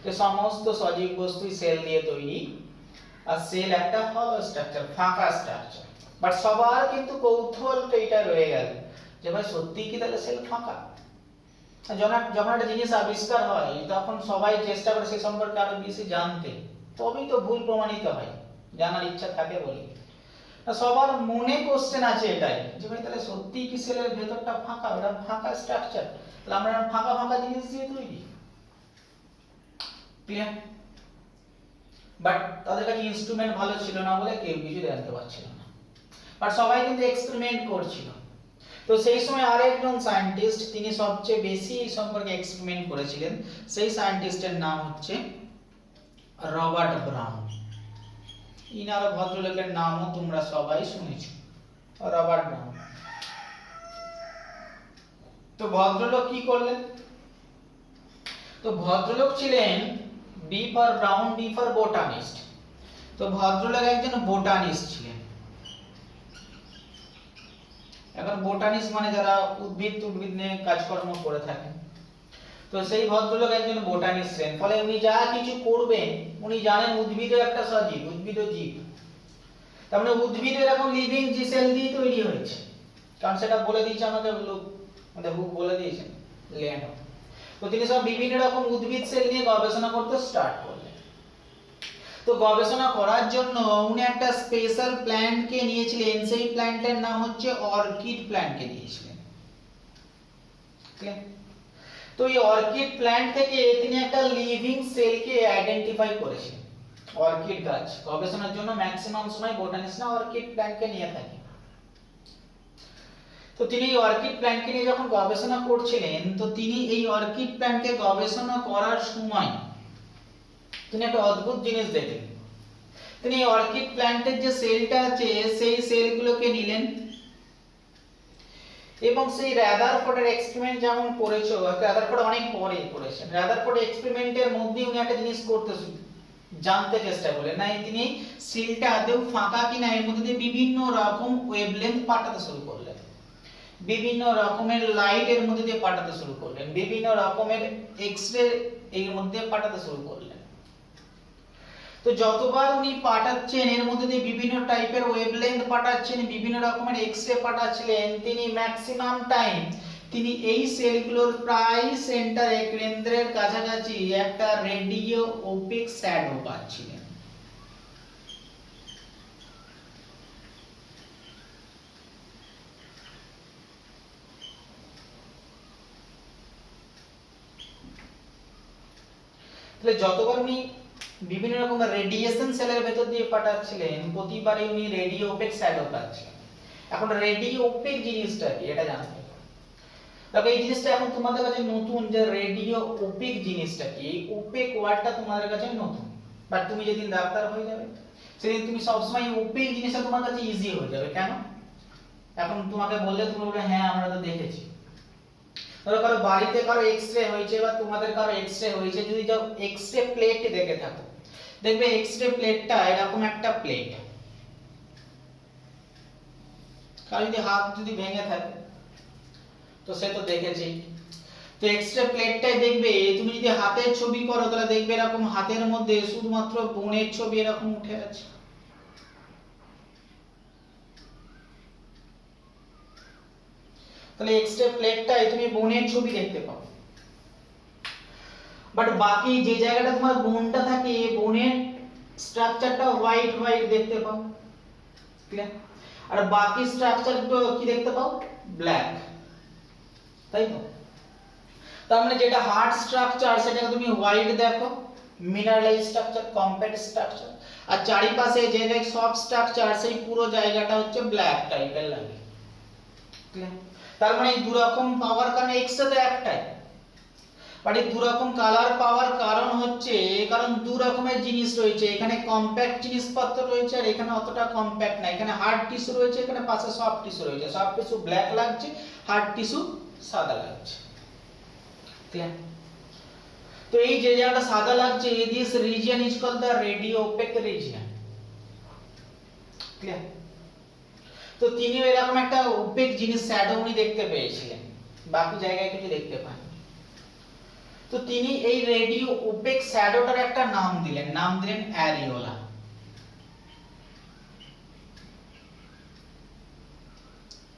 A: যে সমস্ত সজীব বস্তুই সেল দিয়ে তৈরি, আর সেল একটা হলো স্ট্রাকচার, ফাঁকা স্ট্রাকচার। বাট সবার কিন্তু কৌতূহলটা এটা রয়ে গেল যে ভাই সত্যি কি তাহলে সেল ফাঁকা? যখন একটা জিনিস আবিষ্কার হয় তখন সবাই চেষ্টা করে সে সম্পর্কে আরো বেশি জানতে, তবেই তো ভুল প্রমাণিত হয়, জানার ইচ্ছা থাকে বলে। সবার মনে কোশ্চেন আছে এটাই যে ভাই তাহলে সত্যি কি সেলের ভেতরটা ফাঁকা? ওটা ফাঁকা স্ট্রাকচার, তাহলে আমরা ফাঁকা ফাঁকা জিনিস দিয়ে তৈরি, ক্লিয়ার? বাট তাদের কাছে ইনস্ট্রুমেন্ট ভালো ছিল না বলে কেউ কিছু জানতে পারছিল না, বাট সবাই কিন্তু এক্সপেরিমেন্ট করছিল। তো সেই সময় আরেকজন সায়েন্টিস্ট, তিনি সবচেয়ে বেশি এই সম্পর্কে এক্সপেরিমেন্ট করেছিলেন, সেই সায়েন্টিস্টের নাম হচ্ছে রবার্ট ব্রাউন। ইনার ভদ্রলোকের নামও তোমরা সবাই শুনেছ, রবার্ট ব্রাউন। তো ভদ্রলোক কি করলেন? তো ভদ্রলোক ছিলেন B for Brown, B for botanist. তো ভদ্রলোক একজন বোটানিস্ট ছিলেন। এখন বোটানিস্ট মানে যারা উদ্ভিদ নিয়ে কাজকর্ম করে থাকেন, তো সেই ভদ্রলোক একজন বোটানিস্ট ছিলেন। ফলে উনি যা কিছু করবেন, উনি জানেন উদ্ভিদও একটা সজীব, উদ্ভিদও জীব। তার মানে উদ্ভিদ এরকম লিভিং যে সেল দিয়ে তৈরি হয়েছে, কারণ সেটা বলে দিয়েছে আমাদের লোক, আমাদের বুক বলে দিয়েছেন ল্যান্ড। তো তিনি সব বিভিন্ন রকম উদ্ভিদ সেল নিয়ে গবেষণা করতে স্টার্ট করলেন। তো গবেষণা করার জন্য উনি একটা স্পেশাল প্ল্যান্টকে নিয়েছিলেন, সেই প্ল্যান্টের নাম হচ্ছে অর্কিড প্ল্যান্টকে নিয়েছিলেন। তো এই অর্কিড প্ল্যান্ট থেকে তিনি একটা লিভিং সেলকে আইডেন্টিফাই করেছেন। অর্কিড গাছ গবেষণার জন্য ম্যাক্সিমাম সময় বোটানিস্টরা অর্কিড প্ল্যান্টকে নিয়ে থাকে। তো তিনি এই অর্কিড প্ল্যান্টকে নিয়ে যখন গবেষণা করছিলেন, তো তিনি এই অর্কিড প্ল্যান্টকে গবেষণা করার সময় তিনি একটা অদ্ভুত জিনিস দেখলেন। তিনি অর্কিড প্ল্যান্টের যে সেলটা আছে সেই সেলগুলোকে নিলেন এবং সেই রাদারফোর্ডের এক্সপেরিমেন্ট যেমন করেছো, রাদারফোর্ড অনেক পরে করেছেন, রাদারফোর্ড এক্সপেরিমেন্টের মধ্যে উনি একটা জিনিস করতে জানতে চেষ্টা করলেন, না তিনি সিলটা আদৌ ফাঁকা কিনা এর মধ্যে দিয়ে বিভিন্ন রকম ওয়েভলেন্থ পাঠাতে শুরু করলেন, বিভিন্ন রকমের লাইট এর মধ্যে দিয়ে পাঠাতে শুরু করলেন, বিভিন্ন রকমের এক্স-রে এর মধ্যে পাঠাতে শুরু করলেন। তো যতবার উনি পাঠাচ্ছেন এর মধ্যে দিয়ে বিভিন্ন টাইপের ওয়েভলেন্থ পাঠাচ্ছেন, বিভিন্ন রকমের এক্স-রে পাঠাচ্ছিলেন, তিনি ম্যাক্সিমাম টাইম তিনি এই সেলগুলোর প্রায় সেন্টারে কেন্দ্রের কাছাকাছি একটা রেডিও ওপেক শ্যাডো পাচ্ছিলেন। তাহলে যতবার উনি বিভিন্ন রকমের রেডিয়েশন সেলের ভেতর দিয়ে পাঠাচ্ছিলেন, প্রতিবারই উনি রেডিও ওপেক শ্যাডো পাচ্ছিলেন। এখন রেডিও ওপেক জিনিসটা কি এটা জানতে হবে। তবে এই জিনিসটা এখন তোমাদের কাছে নতুন, যে রেডিও ওপেক জিনিসটা কি, এই ওপেক ওয়ার্ডটা তোমাদের কাছে নতুন। বাট তুমি যেদিন ডাক্তার হয়ে যাবে সেদিন তুমি সবসময় ওপেক জিনিসটা তোমার কাছে ইজি হয়ে যাবে। কেন? এখন তোমাকে বললে তুমি বলবে হ্যাঁ আমরা তো দেখেছি। ধরো কারো বাড়িতে কারো এক্স-রে হয়েছে বা তোমাদের কারো এক্স-রে হয়েছে, যদি যাও এক্স-রে প্লেট দেখে থাকো, দেখবে এক্স-রে প্লেটটা এরকম একটা প্লেট। কারো যদি হাত যদি ভেঙে থাকে তো সে তো দেখেছি। তো এক্স-রে প্লেটটাই দেখবে, তুমি যদি হাতের ছবি করো তাহলে দেখবে এরকম হাতের মধ্যে শুধুমাত্র বোনের ছবি এরকম উঠে আছে। তাহলে এক্স-রে প্লেটটাই তুমি বোনের ছবি দেখতে পাও। বাট বাকি যে জায়গাটা তোমার বোনটা থাকে, বোনের স্ট্রাকচারটা হোয়াইট হোয়াইট দেখতে পাও, ক্লিয়ার? আর বাকি স্ট্রাকচারগুলো কি দেখতে পাও? ব্ল্যাক, তাই তো? তার মানে যেটা হার্ড স্ট্রাকচার সেটাকে তুমি হোয়াইট দেখো, মিনারেলাইজ স্ট্রাকচার, কম্প্যাক্ট স্ট্রাকচার, আর চারিপাশে যে যে সফট স্ট্রাকচার সেই পুরো জায়গাটা হচ্ছে ব্ল্যাক টাইপের লাগে, ক্লিয়ার? তার মানে এই দুই রকম পাওয়ার কারণে এক্স-রে তো একটাই, বাট এই দুই রকম কালার পাওয়ার কারণ হচ্ছে কারণ দুই রকমের জিনিস রয়েছে। এখানে কম্প্যাক্ট জিনিসপত্র রয়েছে আর এখানে অতটা কম্প্যাক্ট না। এখানে হার্ড টিস্যু রয়েছে, এখানে পাশে সফট টিস্যু রয়েছে। সফট টিস্যু ব্ল্যাক লাগছে, হার্ড টিস্যু সাদা লাগছে, ক্লিয়ার? তো এই যে জায়গাটা সাদা লাগছে, this region is called the radio opaque region, clear? তো তিনি এরকম একটা ওপেক জিনিস শ্যাডো উনি দেখতে পেয়েছিলেন, বাকি জায়গায় কিছু দেখতে পান। তো তিনি এই রেডিও ওপেক শ্যাডোটার একটা নাম দিলেন অ্যারিওলা।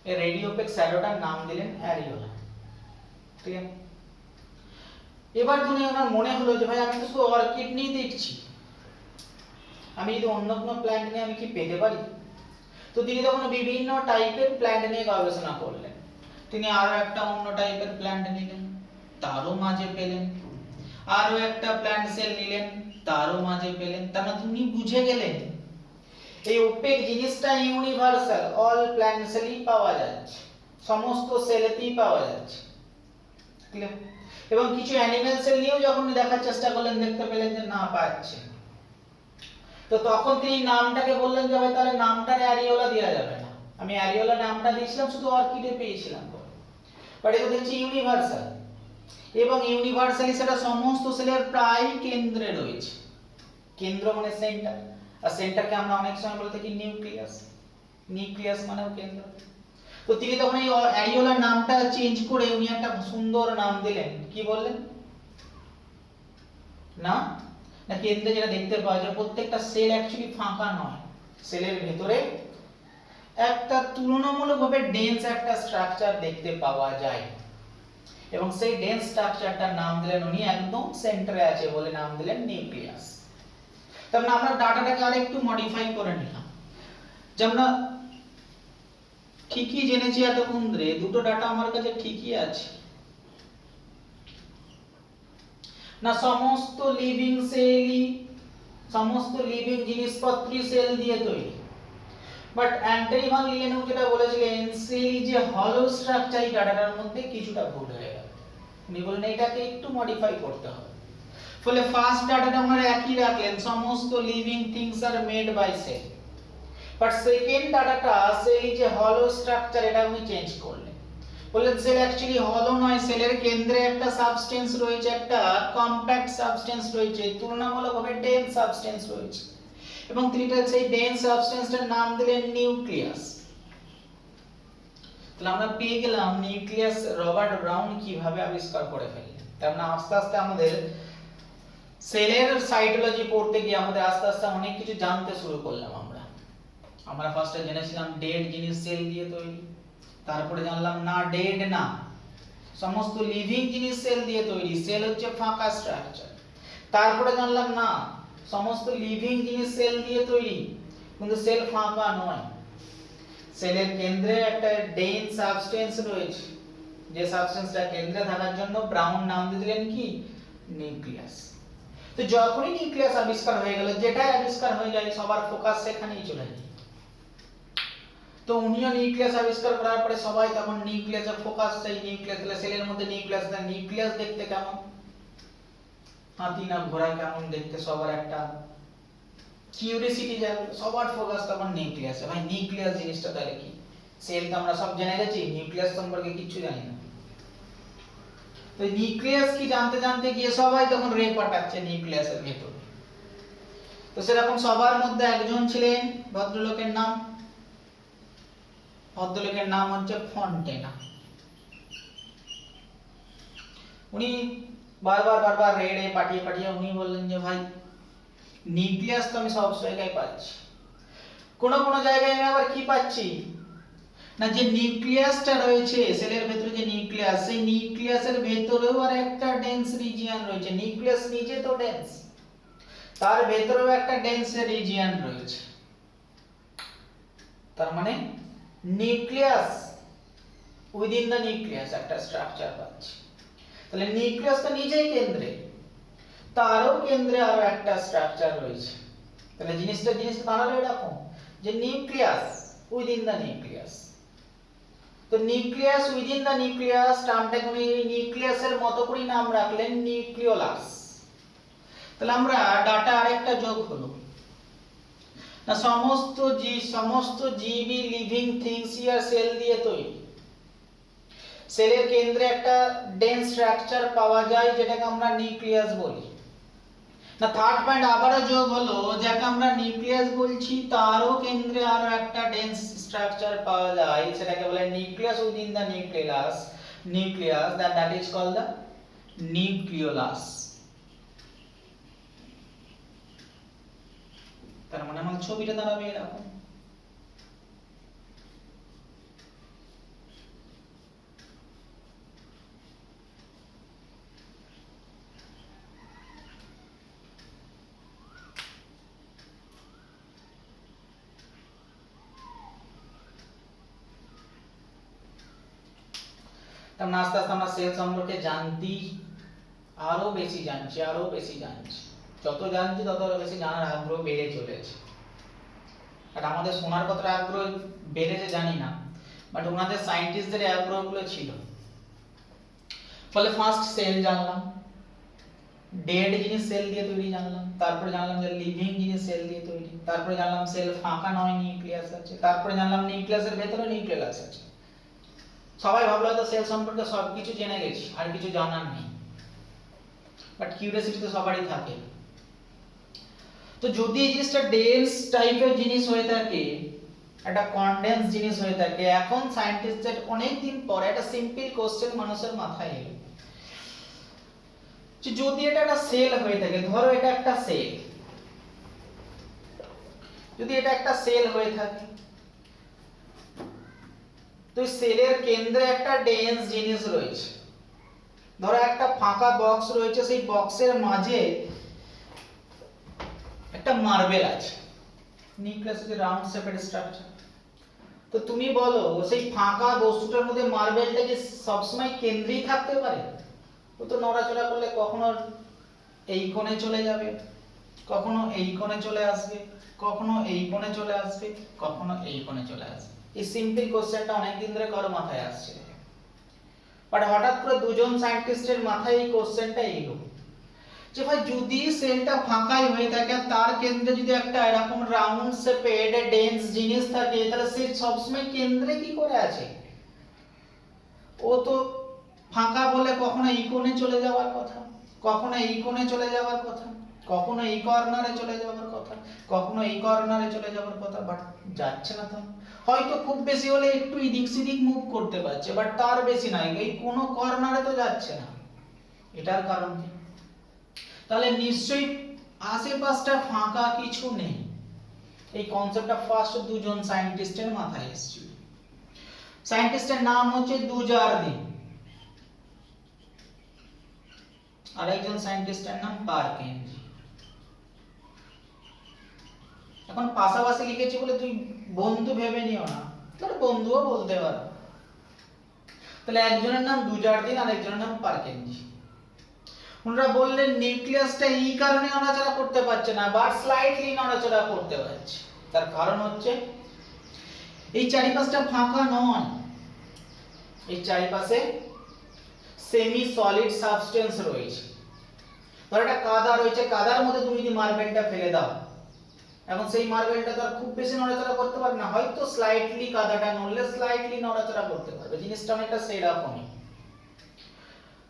A: এই রেডিও ওপেক শ্যাডোটার নাম দিলেন অ্যারিওলা, ঠিক আছে? এবার তুমি ওনার মনে হলো যে ভাই আমি তো শুধু অর্কিড নিয়ে দেখছি, আমি যদি অন্য কোনো প্ল্যান্ট নিয়ে আমি কি পেতে পারি? তো তিনি তখন বিভিন্ন টাইপের প্ল্যান্ট নিয়ে গবেষণা করলেন। তিনি আরো একটা অন্য টাইপের প্ল্যান্ট নিলেন, তারও মাঝে পেলেন। আরো একটা প্ল্যান্ট সেল নিলেন, তারও মাঝে পেলেন। তার মানে তিনি বুঝে গেলেন এই ওপেক জিনিসটা ইউনিভার্সাল, অল প্ল্যান্ট সেলই পাওয়া যাচ্ছে, সমস্ত সেলেতেই পাওয়া যাচ্ছে, ক্লিয়ার? এবং কিছু অ্যানিমাল সেল নিয়েও যখন দেখার চেষ্টা করলেন দেখতে পেলেন যে না পাচ্ছে, তো তখন তিনি নামটাকে বললেন যে ভাই তাহলে নামটা অ্যারিওলা দেওয়া যাবে না, আমি অ্যারিওলা নামটা দিয়েছিলাম শুধু অর্কিডে পেয়েছিলাম, বাট এটা দেখছি ইউনিভার্সাল, এবং ইউনিভার্সালি সেটা সমস্ত সেলের প্রায় কেন্দ্রে রয়েছে। কেন্দ্র মানে সেন্টার, আর সেন্টারকে আমরা অনেক সময় বলে থাকি নিউক্লিয়াস, নিউক্লিয়াস মানেও কেন্দ্র। তো তিনি তখন এই অ্যারিওলার নামটা চেঞ্জ করে উনি একটা সুন্দর নাম দিলেন, কি বললেন না না কেন্দ্রে যেটা দেখতে পাওয়া যায় প্রত্যেকটা সেল অ্যাকচুয়ালি ফাঁকা নয়, সেলের ভেতরে একটা তুলনামূলকভাবে ডেন্স একটা স্ট্রাকচার দেখতে পাওয়া যায়, এবং সেই ডেন্স স্ট্রাকচারটার নাম দিলেন উনি একদম সেন্টারে আছে বলে নাম দিলেন নিউক্লিয়াস। তার মানে আমরা ডাটাটাকে আরেকটু মডিফাই করে নিলাম, যে আমরা ঠিকই জেনেছি এতক্ষণ ধরে, দুটো ডাটা আমার কাছে ঠিকই আছে না, সমস্ত লিভিং সেলই, সমস্ত লিভিং জিনিসপত্রই সেল দিয়ে তৈরি, বাট অ্যান্টনি ভান লিয়েনহু যেটা বলেছিলেন সেল যে হলো স্ট্রাকচার, এই ডাটাটার মধ্যে কিছুটা ভুল হয়ে গেল, উনি বললেন এটাকে একটু মডিফাই করতে হবে। ফলে ফার্স্ট ডাটাটা আমরা একই রাখলেন, সমস্ত living things are made by cell, but second ডাটাটা সেল যে হলো স্ট্রাকচার এটা উনি চেঞ্জ করলেন, বললেন সেল অ্যাকচুয়ালি হলো নয়, সেলের কেন্দ্রে একটা সাবস্টেন্স রয়েছে, একটা কম্প্যাক্ট সাবস্টেন্স রয়েছে, তুলনামূলকভাবে ডেন্স সাবস্টেন্স রয়েছে, এবং তিনি সেই ডেন্স সাবস্টেন্সটার নাম দিলেন নিউক্লিয়াস। তাহলে আমরা পেয়ে গেলাম নিউক্লিয়াস রবার্ট ব্রাউন কিভাবে আবিষ্কার করে ফেললেন। তার মানে আস্তে আস্তে আমাদের সেলের সাইটোলজি পড়তে গিয়ে আমাদের আস্তে আস্তে অনেক কিছু জানতে শুরু করলাম। আমরা ফার্স্টে জেনেছিলাম ডেড জিনিস সেল দিয়ে তৈরি, তারপরে জানলাম না ডেড না, সমস্ত লিভিং জিনিস সেল দিয়ে তৈরি, সেল হচ্ছে ফাঁকা স্ট্রাকচার। তারপরে জানলাম না সমস্ত লিভিং জিনিস সেল দিয়ে তৈরি, কিন্তু সেল ফাঁকা নয়, সেলের কেন্দ্রে একটা ডেন্স সাবস্টেন্স রয়েছে, যে সাবস্টেন্সটা কেন্দ্রে থাকার জন্য ব্রাউন নাম দিয়ে দিলেন কি নিউক্লিয়াস। তো যখনই নিউক্লিয়াস আবিষ্কার হয়ে গেল, যেটাই আবিষ্কার হয়ে যায় সবার ফোকাস সেখানেই চলে যায়। তো উনিও নিউক্লিয়াস আবিষ্কার করার পরে সবাই তখন নিউক্লিয়াসের ফোকাস চাই, নিউক্লিয়াস, তাহলে সেলের মধ্যে নিউক্লিয়াস, তাহলে নিউক্লিয়াস দেখতে কেমন, হাতি না ঘোড়া কেমন দেখতে, সবার একটা কিউরিওসিটি যাবে, সবার ফোকাস তখন নিউক্লিয়াসে। ভাই নিউক্লিয়াস জিনিসটা তাহলে কি? সেল তো আমরা সব জেনে গেছি, নিউক্লিয়াস সম্পর্কে কিছু জানি না। তো নিউক্লিয়াস কি জানতে জানতে গিয়ে সবাই তখন রে পাঠাচ্ছে নিউক্লিয়াসের ভেতরে। তো সেরকম সবার মধ্যে একজন ছিলেন, ভদ্রলোকের নাম হচ্ছে ফন্টেনা। উনি বারবার রে পাঠিয়ে উনি বললেন যে ভাই নিউক্লিয়াস তো আমি সব জায়গায় পাচ্ছি, কোন জায়গায় আমি আবার কি পাচ্ছি না, যে নিউক্লিয়াসটা রয়েছে সেলের ভেতরে, যে নিউক্লিয়াস, সেই নিউক্লিয়াসের ভেতরেও আর একটা ডেন্স রিজিয়ন রয়েছে, নিউক্লিয়াস নিজে তো ডেন্স, তার ভেতরেও একটা ডেন্স রিজিয়ন রয়েছে। তার মানে নিউক্লিয়াস উইদিন দ্য নিউক্লিয়াস একটা স্ট্রাকচার পাচ্ছি। তাহলে নিউক্লিয়াস তো নিজেই কেন্দ্রে, তারও কেন্দ্রে আরো একটা স্ট্রাকচার রয়েছে। তাহলে জিনিসটা দাঁড়ালো এরকম যে নিউক্লিয়াস উইদিন দ্য নিউক্লিয়াস। তো নিউক্লিয়াস উইদিন দ্য নিউক্লিয়াস টার্মটাকে উনি নিউক্লিয়াসের মতো করেই নাম রাখলেন নিউক্লিওলাস। তাহলে আমরা ডাটা আরেকটা যোগ হলো না, সমস্ত জীবী লিভিং থিংস আর সেল দিয়ে তৈরি, সেলের কেন্দ্রে একটা ডেন্স স্ট্রাকচার পাওয়া যায় যেটাকে আমরা নিউক্লিয়াস বলি না। থার্ড পয়েন্ট আবারও যোগ হলো, যাকে আমরা নিউক্লিয়াস বলছি তারও কেন্দ্রে আরো একটা ডেন্স স্ট্রাকচার পাওয়া যায়, সেটাকে বলে nucleus within the nucleus, that is called the nucleolus. তার মানে আমার ছবিটা দাঁড়াবে এরকম। তখন আস্তে আস্তে আমরা সেল সম্পর্কে আরো বেশি জানছি। যত জানছি তত বেশি জানার আগ্রহ বেড়ে চলেছে। আর আমাদের শোনার কতটা আগ্রহ বেড়েছে জানি না, বাট ওনাদের সায়েন্টিস্টদের আগ্রহগুলো ছিল। ফলে ফার্স্ট সেল জানলাম, ডেড জিনিস সেল দিয়ে তৈরি জানলাম, তারপরে জানলাম যে লিভিং জিনিস সেল দিয়ে তৈরি, তারপরে জানলাম সেল ফাঁকা নয়, নিউক্লিয়াস আছে, তারপরে জানলাম নিউক্লিয়াসের ভেতরে নিউক্লিয়াস আছে। সবাই ভাবলো হয়তো সেল সম্পর্কে সবকিছু জেনে গেছি, আর কিছু জানার নেই, বাট কিউরিওসিটি তো সবারই থাকে। তো যদি এই জিনিসটা ডেন্স টাইপের জিনিস হয়ে থাকে, একটা কনডেন্স জিনিস হয়ে থাকে, এখন সায়েন্টিস্টদের অনেক দিন পরে একটা সিম্পল কোশ্চেন মানুষের মাথায় এলো যে যদি এটা একটা সেল হয়ে থাকে, ধরো এটা একটা সেল, যদি এটা একটা সেল হয়ে থাকে, তো সেলের কেন্দ্রে একটা ডেন্স জিনিস রয়েছে, ধরো একটা ফাঁকা বক্স রয়েছে, সেই বক্সের মাঝে একটা মার্বেল আছে, নিউক্লিয়াস যে রাউন্ড শেপের স্ট্রাকচার। তো তুমি বলো সেই ফাঁকা বস্তুটার মধ্যে মার্বেলটা কি সবসময় কেন্দ্রেই থাকতে পারে? ও তো নড়াচড়া করলে কখনো এই কোণে চলে যাবে, কখনো এই কোণে চলে আসবে, কখনো এই কোণে চলে আসবে, কখনো এই কোণে চলে আসবে। এই সিম্পল কোশ্চেনটা অনেকদিন ধরে কারো মাথায় আসছে, বাট হঠাৎ করে দুজন সায়েন্টিস্টের মাথায় এই কোশ্চেনটা এলো যে ভাই যদি সেলটা ফাঁকাই হয়ে থাকে, তার কেন্দ্রে যদি একটা এরকম রাউন্ড শেপেড ডেন্স জিনিস থাকে, তাহলে সে সবসময় কেন্দ্রে কি করে আছে? ও তো ফাঁকা বলে কখনো এই কোণে চলে যাওয়ার কথা, কখনো এই কোণে চলে যাওয়ার কথা, কখনো এই কর্নারে চলে যাওয়ার কথা, কখনো এই কর্নারে চলে যাওয়ার কথা, বাট যাচ্ছে না। তো হয়তো খুব বেশি হলে একটু এদিক সেদিক মুভ করতে পারছে, বাট তার বেশি নাই, এই কোনো কর্নারে তো যাচ্ছে না। এটার কারণ কি? তাহলে নিশ্চয়ই আশেপাশটা ফাঁকা কিছু নেই। এই কনসেপ্টটা ফার্স্ট দুজন সায়েন্টিস্টের মাথায় এসেছিল। সায়েন্টিস্টের নাম হচ্ছে দুজারদিন, আর একজন সায়েন্টিস্টের নাম পারকিনজি। এখন পাশাপাশি লিখেছি বলে তুই বন্ধু ভেবে নিও না, তোর বন্ধুও বলতে পারো। তাহলে একজনের নাম দুজারদিন আর একজনের নাম পারকিনজি। ওনারা বললেন নিউক্লিয়াসটা এই কারণে নড়াচড়া করতে পারছে না, বা স্লাইটলি নড়াচড়া করতে পারছে। তার কারণ হচ্ছে এই চারিপাশটা ফাঁকা নয়, এই চারিপাশে সেমি সলিড সাবস্টেন্স রয়েছে। ধর একটা কাদা রয়েছে, কাদার মধ্যে তুমি যদি মার্বেলটা ফেলে দাও, এখন সেই মার্বেলটা তো আর খুব বেশি নড়াচড়া করতে পারবে না, হয়তো স্লাইটলি কাদাটা নড়লে স্লাইটলি নড়াচড়া করতে পারবে। জিনিসটা অনেকটা সেরকমই।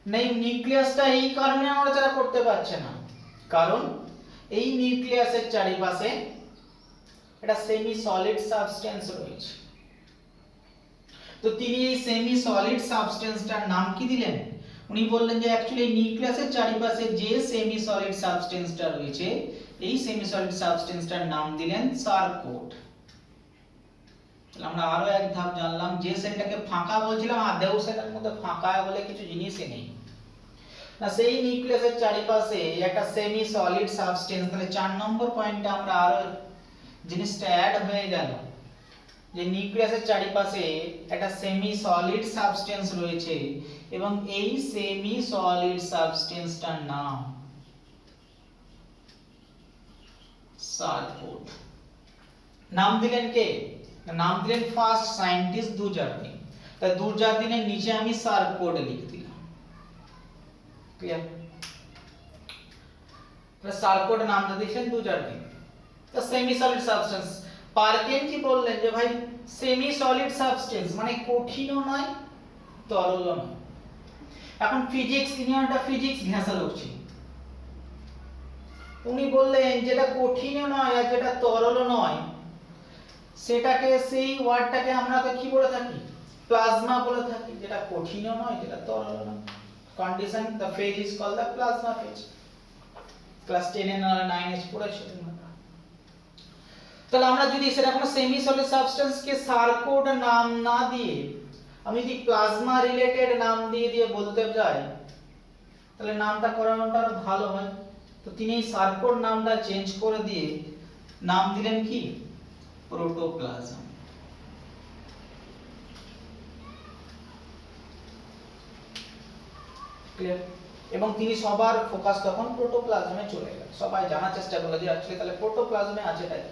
A: নেই, নিউক্লিয়াসটা এই কারণে নড়াচড়া করতে পারছে না, কারণ এই নিউক্লিয়াসের চারিপাশে একটা সেমি সলিড সাবস্টেন্স রয়েছে। তো তিনি এই সেমি সলিড সাবস্টেন্সটার নাম কি দিলেন? উনি বললেন যে অ্যাকচুয়ালি নিউক্লিয়াসের চারিপাশে যে সেমি সলিড সাবস্টেন্সটা রয়েছে, এই সেমি সলিড সাবস্টেন্সটার নাম দিলেন সার্কোড। তাহলে আমরা আরো এক ধাপ জানলাম, যে সেলটাকে ফাঁকা বলছিলাম, আদেও সেটার মধ্যে ফাঁকা বলে কিছু জিনিসই নেই না, সেই নিউক্লিয়াসের চারিপাশে একটা সেমি সলিড সাবস্টেন্স। তাহলে 4 নম্বর পয়েন্টে আমরা আরো জিনিসটা অ্যাড হয়ে গেল যে নিউক্লিয়াসের চারিপাশে একটা সেমি সলিড সাবস্টেন্স রয়েছে, এবং এই সেমি সলিড সাবস্টেন্সটার নাম সার্কোড। নাম দিলেন কে? নাম দিলেন ফার্স্ট সায়েন্টিস্ট দুজারদিন। তাই দুজারদিনের নিচে আমি সার্কোড লিখে দিলাম। ক্লিয়ার? তাহলে সার্কোড নামটা দিয়েছেন দুজারদিন। তো সেমি সলিড সাবস্টেন্স, পারকিনজি বললেন যে ভাই সেমি সলিড সাবস্টেন্স মানে কঠিনও নয় তরলও নয়। এখন ফিজিক্স, তিনি একটা ফিজিক্স ঘেঁষা লোক ছিলেন, উনি বললেন যেটা কঠিনও নয় আর যেটা তরলও নয়, সেটাকে, সেই ওয়ার্ডটাকে আমরা তো কি বলে থাকি? প্লাজমা বলে থাকি। যেটা কঠিনও নয়, যেটা তরলও নয়। Condition, the phase is called the plasma phase. Class 10 এ না 9 এ পড়েছো তোমরা। তাহলে আমরা যদি সেরকম সেমি সলিড সাবস্টেন্স কে সার্কোড নাম না দিয়ে আমি যদি প্লাজমা রিলেটেড নাম দিয়ে দিয়ে বলতে যাই, তাহলে নামটা করানোটা আরো ভালো হয়। তো তিনি এই সার্কোড নামটা চেঞ্জ করে দিয়ে নাম দিলেন কি? প্রোটোপ্লাজম। ক্লিয়ার? এবং তিনি সবার ফোকাস তখন প্রোটোপ্লাজমে চলে গেল। সবাই জানার চেষ্টা করলো যে অ্যাকচুয়ালি তাহলে প্রোটোপ্লাজমে আছেটা কি।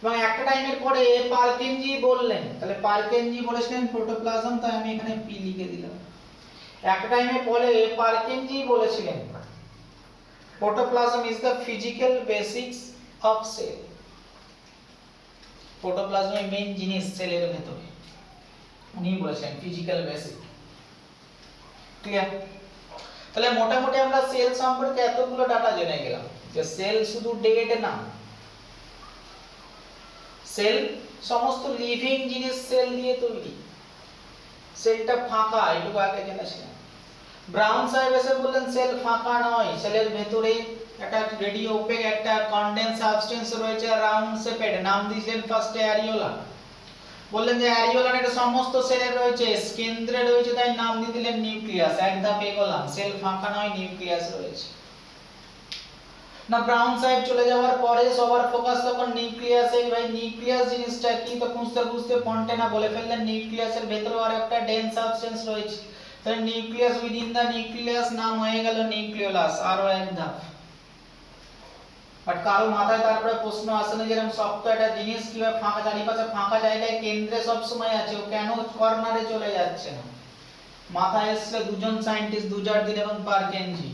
A: এবং একটা টাইমের পরে পারকিনজি বললেন, তাহলে পারকিনজি বলেছিলেন প্রোটোপ্লাজম, তাই আমি এখানে পি লিখে দিলাম। একটা টাইমে পরে পারকিনজি বলেছিলেন protoplasm is the physical basics of cell. প্রোটোপ্লাজমের মেইন জিনিস সেলের ভেতরে, উনি বলেছেন ফিজিক্যাল বেসিক। ক্লিয়ার? তাহলে মোটামুটি আমরা সেল সম্পর্কে এতগুলো ডাটা জেনে গেলাম যে সেল শুধু ডেড না, সেল সমস্ত লিভিং জিনিস সেল দিয়ে তৈরি। সেলটা ফাঁকা, এটুকু আগে জেনেছিলাম। ব্রাউন সাহেব এসে বললেন সেল ফাঁকা নয়, সেলের ভেতরে একটা রেডিও ওপেক একটা কনডেন্স সাবস্টেন্স রয়েছে রাউন্ড শেপেড, নাম দিয়েছেন ফার্স্টে অ্যারিওলা। বললেন যে অ্যারিওলার এটা সমস্ত সেলে রয়েছে, কেন্দ্রে রয়েছে, তাই নাম দিয়ে দিলেন নিউক্লিয়াস। এক ধাপ এগোলাম, সেল ফাঁকা নয়, নিউক্লিয়াস রয়েছে। না, ব্রাউন সাহেব চলে যাওয়ার পরে সবার ফোকাস তখন নিউক্লিয়াসে। ভাই নিউক্লিয়াস জিনিসটা কি, তো খুঁজতে খুঁজতে ফন্টেনা বলে ফেললেন নিউক্লিয়াসের ভেতরে আর একটা ডেন্স সাবস্টেন্স রয়েছে, তাহলে নিউক্লিয়াস উইদিন দা নিউক্লিয়াস নাম হয়ে গেল নিউক্লিওলাস। আরো এক ধাপ। বাট কারো মাথায় তারপরে প্রশ্ন আসে না যেরকম শক্ত একটা জিনিস কিভাবে ফাঁকা চারিপাশে ফাঁকা জায়গায় কেন্দ্রে সব সময় আছে, ও কেন কর্নারে চলে যাচ্ছে না? মাথায় এসছে দুজন সায়েন্টিস্ট, দুজারদিন এবং পারকেনজি।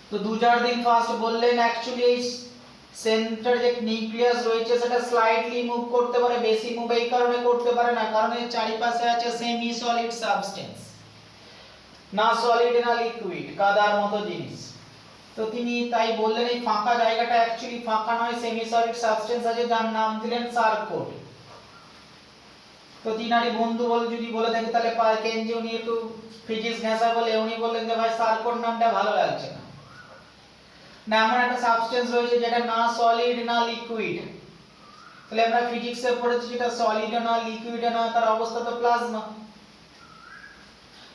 A: তো দুজারদিন ফার্স্ট বললেন অ্যাকচুয়ালি এই সেন্টার যে নিউক্লিয়াস রয়েছে সেটা স্লাইটলি মুভ করতে পারে, বেশি মুভ এই কারণে করতে পারে না কারণ এর চারিপাশে আছে সেমি সলিড সাবস্টেন্স, না সলিড না লিকুইড, কাদার মতো জিনিস। তো তিনি তাই বললেন এই ফাঁকা জায়গাটা অ্যাকচুয়ালি ফাঁকা নয়, সেমি সলিড সাবস্টেন্স আছে, যার নাম দিলেন সার্কোড। তো তিনারি বন্ধু বলে যদি বলে থাকে তাহলে পারকেনজি উনি একটু ফিজিক্স ঘেঁষা বলে উনি বললেন যে ভাই সার্কোড নামটা ভালো লাগছে না, না এমন একটা সাবস্টেন্স রয়েছে যেটা না সলিড না লিকুইড। তাহলে আমরা ফিজিক্সে পড়েছি যেটা সলিড না লিকুইড না, তার অবস্থা তো প্লাজমা।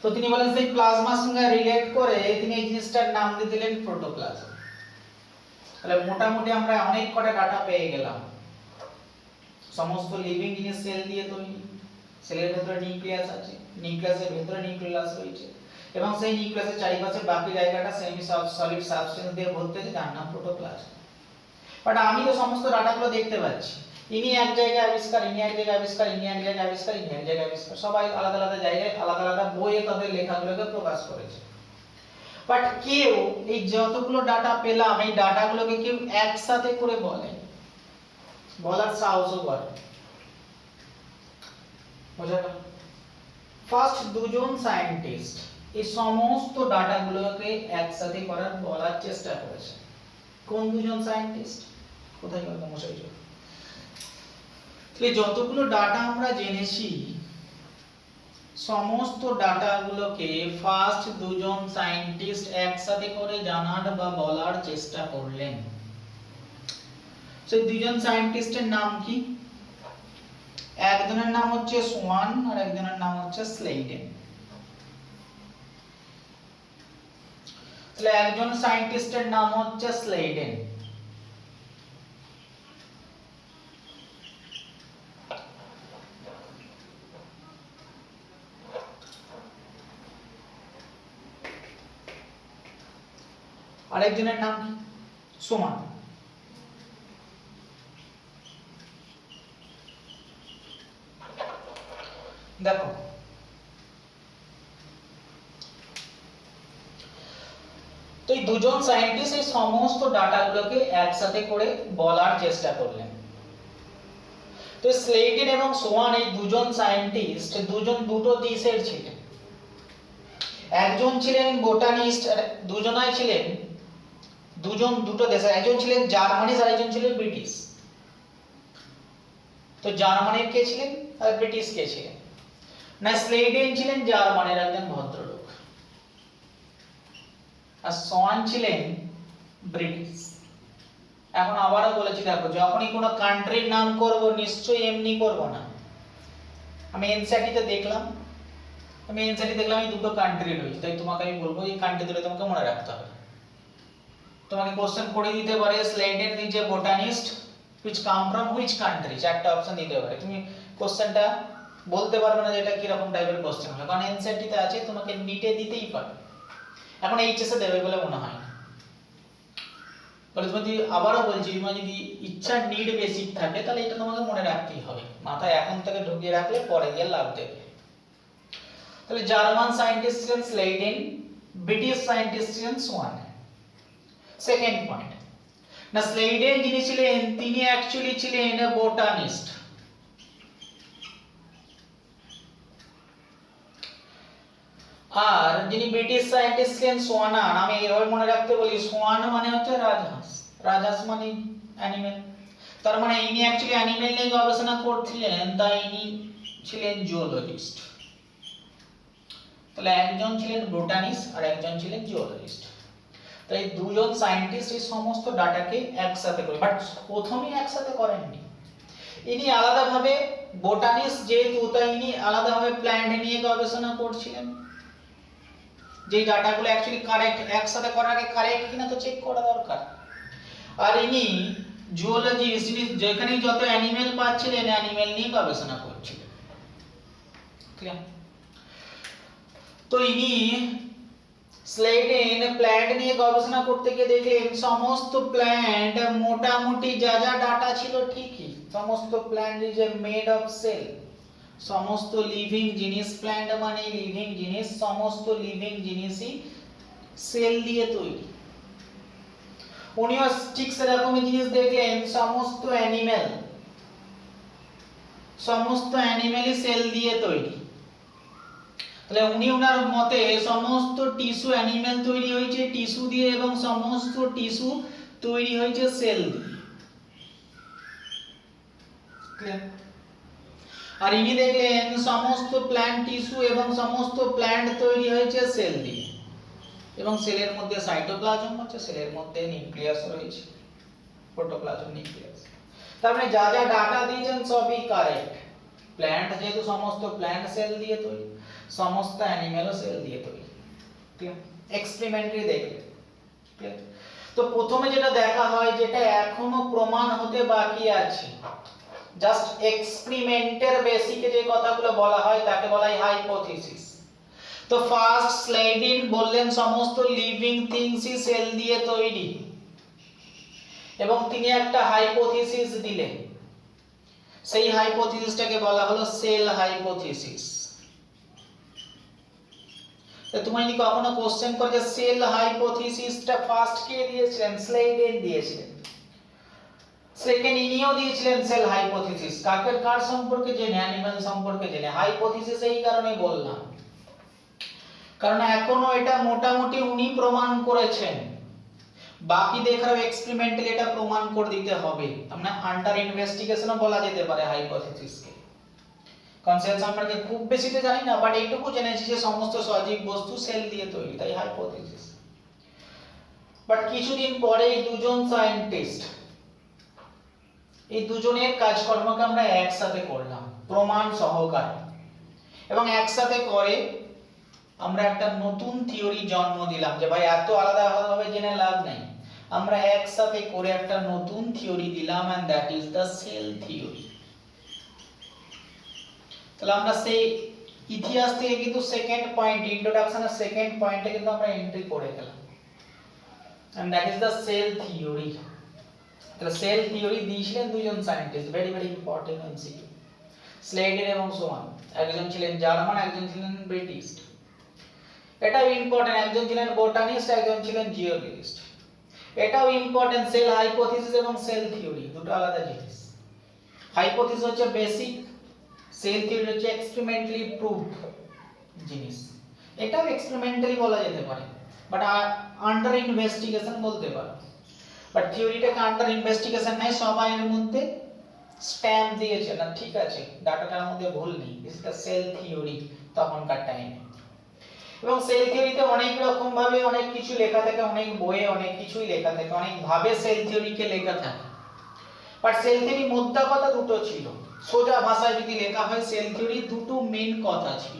A: তো তিনি বলেন সেই প্লাজমার সঙ্গে রিলেট করে তিনি এই জিনিসটার নাম দিয়ে দিলেন প্রোটোপ্লাজম। তাহলে মোটামুটি আমরা অনেক কটা ডাটা পেয়ে গেলাম। সমস্ত লিভিং জিনিস সেল দিয়ে তৈরি, সেলের ভেতরে নিউক্লিয়াস আছে, নিউক্লিয়াসের ভেতরে নিউক্লিয়াস রয়েছে এবং সেই নিউক্লিয়াসের চারিপাশে বাকি জায়গাটা সেমি সলিড সাবস্টেন্স দিয়ে ভর্তি আছে, যার নাম প্রোটোপ্লাজম। বাট আমি তো সমস্ত ডাটাগুলো দেখতে পাচ্ছি, ইনি এক জায়গায় আবিষ্কার, ইনি এক জায়গায় আবিষ্কার, ইনি এক জায়গায় আবিষ্কার, ইনি এক জায়গায় আবিষ্কার, সবাই আলাদা আলাদা জায়গায় আলাদা আলাদা বইয়ে তাদের লেখাগুলোকে প্রকাশ করেছে। বাট কেউ এই যতগুলো ডাটা পেলাম এই ডাটাগুলোকে কেউ একসাথে করে বলে, বলার সাহসও করে। বোঝা গেল? ফার্স্ট দুজন সায়েন্টিস্ট এই সমস্ত ডাটাগুলোকে একসাথে করার বলার চেষ্টা করেছে। কোন দুজন সায়েন্টিস্ট? কোথায় গেল মশাই? যতগুলো ডাটা আমরা জেনেছি সমস্ত ডাটাগুলোকে ফার্স্ট দুজন সায়েন্টিস্ট একসাথে করে জানার বা বলার চেষ্টা করলেন। সেই দুজন সায়েন্টিস্টের নাম কি? একজনের নাম হচ্ছে সোয়ান আর একজনের নাম হচ্ছে স্লেইডেন। তাহলে একজন সায়েন্টিস্টের নাম হচ্ছে স্লেইডেন, আরেকজনের নাম কি? সোমান। দেখো তো এই দুজন সায়েন্টিস্ট এই সমস্ত ডাটাগুলোকে একসাথে করে বলার চেষ্টা করলেন। তো স্লেইডেন এবং সোয়ান এই দুজন সায়েন্টিস্ট দুটো দেশের ছিলেন। একজন ছিলেন বোটানিস্ট, দুজনাই ছিলেন দুটো দেশের, একজন ছিলেন জার্মানি আর একজন ছিলেন ব্রিটিশ। তো জার্মানির কে ছিলেন আর ব্রিটিশ কে ছিলেন? না, স্লেইডেন ছিলেন জার্মানির একজন ভদ্রলোক আর সোয়ান ছিলেন ব্রিটিশ। এখন আবারও বলেছি, দেখো যখনই কোনো কান্ট্রির নাম করব নিশ্চয়ই এমনি করব না। আমি এনসিইআরটি তে দেখলাম এই দুটো কান্ট্রি রয়েছে, তাই তোমাকে আমি বলবো এই কান্ট্রি দুটো তোমাকে মনে রাখতে হবে। তোমাকে কোশ্চেন করে দিতে পারে Schleiden is a botanist which come from which country, চারটা অপশন দিতে পারে। তুমি কোশ্চেনটা বলতে পারবে না যে এটা কি রকম টাইপের কোশ্চেন হবে, কারণ এনসিইআরটি তে আছে, তোমাকে নিটে দিতেই পারে। এখন এইচএস এ দেবে বলে মনে হয় না। বলে তুমি যদি, আবারও বলছি, তোমার যদি ইচ্ছা নিড বেসিক থাকে তাহলে এটা তোমাকে মনে রাখতেই হবে, মাথায় এখন থেকে ঢুকিয়ে রাখলে পরে গিয়ে লাভ দেবে। তাহলে জার্মান সায়েন্টিস্ট ছিলেন স্লেইডেন, ব্রিটিশ সায়েন্টিস্ট ছিলেন সোয়ান। সেকেন্ড পয়েন্ট, না স্লেইডেন যিনি ছিলেন তিনি অ্যাকচুয়ালি ছিলেন বোটানিস্ট। আর যিনি ব্রিটিশ সায়েন্টিস্ট ছিলেন সোয়ানান, আমি এইভাবে মনে রাখতে বলি, সোয়ান মানে হচ্ছে রাজহাঁস, রাজহাঁস মানে অ্যানিমেল, তার মানে ইনি অ্যাকচুয়ালি অ্যানিমেল নিয়ে গবেষণা করছিলেন, তাই ইনি ছিলেন জুওলজিস্ট। তাহলে একজন ছিলেন বোটানিস্ট আর একজন ছিলেন জুওলজিস্ট। তাই দুজন সায়েন্টিস্ট এই সমস্ত ডাটাকে একসাথে করে, বাট প্রথমেই একসাথে করেননি, ইনি আলাদাভাবে বোটানিস্ট যেহেতু, তাই ইনি আলাদাভাবে প্ল্যান্ট নিয়ে গবেষণা করছিলেন। যে ডাটাগুলো অ্যাকচুয়ালি কারেক্ট, একসাথে করার আগে কারেক্ট কিনা তো চেক করা দরকার। আর ইনি জুওলজিস্ট, যিনি যেখানে যত অ্যানিমেল পাচ্ছিলেন অ্যানিমেল নিয়ে গবেষণা করছিলেন। ক্লিয়ার? তো ইনি স্লেইডেন প্ল্যান্ট নিয়ে গবেষণা করতে গিয়ে দেখলেন সমস্ত প্ল্যান্ট মোটামুটি যা যা ডাটা ছিল ঠিকই, সমস্ত plant is made of cell, সমস্ত লিভিং জিনিস, প্ল্যান্ট মানে লিভিং জিনিস, সমস্ত লিভিং জিনিসই সেল দিয়ে তৈরি। উনিও ঠিক সেরকমই জিনিস দেখলেন, সমস্ত অ্যানিমেলই সেল দিয়ে তৈরি। তাহলে উনি ওনার মতে সমস্ত টিস্যু অ্যানিমেল তৈরি হয়েছে টিস্যু দিয়ে, এবং সমস্ত টিস্যু তৈরি হয়েছে সেল দিয়ে। ক্লিয়ার? আর ইনি দেখলেন সমস্ত প্ল্যান্ট টিস্যু এবং সমস্ত প্ল্যান্ট তৈরি হয়েছে সেল দিয়ে, এবং সেলের মধ্যে সাইটোপ্লাজম আছে, সেলের মধ্যে নিউক্লিয়াস রয়েছে, প্রোটোপ্লাজম, নিউক্লিয়াস। তার মানে যা যা ডাটা দিয়েছেন সবই কারেক্ট। প্ল্যান্ট যেহেতু সমস্ত প্ল্যান্ট সেল দিয়ে তৈরি, সমস্ত অ্যানিমেলও সেল দিয়ে তৈরি। ক্লিয়ার? এক্সপেরিমেন্টালি দেখলে। ক্লিয়ার? তো প্রথমে যেটা দেখা হয়, যেটা এখনো প্রমাণ হতে বাকি আছে, জাস্ট এক্সপেরিমেন্টের বেসিকে যে কথাগুলো বলা হয় তাকে বলা হয় হাইপোথিসিস। তো ফার্স্ট স্লাইডিন বললেন সমস্ত লিভিং থিংসই সেল দিয়ে তৈরি, এবং তিনি একটা হাইপোথিসিস দিলেন, সেই হাইপোথিসিসটাকে বলা হলো সেল হাইপোথিসিস। তো তুমি যদি কখনো কোশ্চেন করে যে সেল হাইপোথিসিসটা ফার্স্ট কে দিয়েছিলেন, স্লাইডেন দিয়েছিলেন, সেকেন্ড ইনিও দিয়েছিলেন সেল হাইপোথিসিস। কার সম্পর্কে জেনে? অ্যানিমাল সম্পর্কে জেনে। হাইপোথিসিস এই কারণে বললাম কারণ এখনো এটা মোটামুটি উনি প্রমাণ করেছেন, বাকি দেখার এক্সপেরিমেন্টালি এটা প্রমাণ করে দিতে হবে। আমরা আন্ডার ইনভেস্টিগেশনও বলা যেতে পারে হাইপোথিসিসকে। কারণ সেল সম্পর্কে খুব বেশি তো জানি না, বাট এইটুকু জেনেছি যে সমস্ত সজীব বস্তু সেল দিয়ে তৈরি, তাই হাইপোথিসিস। বাট কিছুদিন পরে এই দুজন সায়েন্টিস্ট, এই দুজনের কাজকর্মকে আমরা একসাথে করলাম প্রমাণ সহকারে, এবং একসাথে করে আমরা একটা নতুন থিওরি জন্ম দিলাম যে ভাই এত আলাদা আলাদাভাবে জেনে লাভ নেই, আমরা একসাথে করে একটা নতুন থিওরি দিলাম, and that is the cell theory। তাহলে আমরা সেই ইতিহাস থেকে কিন্তু সেকেন্ড পয়েন্ট, ইন্ট্রোডাকশনের সেকেন্ড পয়েন্টে কিন্তু আমরা এন্ট্রি করে গেলাম, and that is the cell theory। তাহলে সেল থিওরি দিয়েছিলেন দুজন scientist, very very important MCQ, Schleiden এবং সোয়ান। একজন ছিলেন জার্মান, একজন ছিলেন ব্রিটিশ। এটাও ইম্পর্টেন্ট, একজন ছিলেন বোটানিস্ট, একজন ছিলেন জিওলজিস্ট। এটাও ইম্পর্টেন্ট, সেল হাইপোথিসিস এবং সেল থিওরি দুটো আলাদা জিনিস। হাইপোথিসিস হচ্ছে বেসিক, সেল থিওরি হচ্ছে এক্সপেরিমেন্টালি প্রুভড জিনিস। এটাও এক্সপেরিমেন্টালি বলা যেতে পারে, বাট আন্ডার ইনভেস্টিগেশন বলতে পারো। বাট থিওরিটাকে আন্ডার ইনভেস্টিগেশন নাই, সবাই এর মধ্যে স্ট্যাম্প দিয়েছে না, ঠিক আছে ডাটাটার মধ্যে ভুল নেই, this is the cell theory তখনকার টাইমে। এবং সেল থিওরিতে অনেক রকম ভাবে অনেক কিছু লেখা থাকে, অনেক বইয়ে অনেক কিছুই লেখা থাকে, অনেক ভাবে সেল থিওরিকে লেখা থাকে। বাট সেল থিওরি মোদ্দা কথা দুটো ছিল, সোজা ভাষায় যদি লেখা হয় সেল থিওরি দুটো মেইন কথা ছিল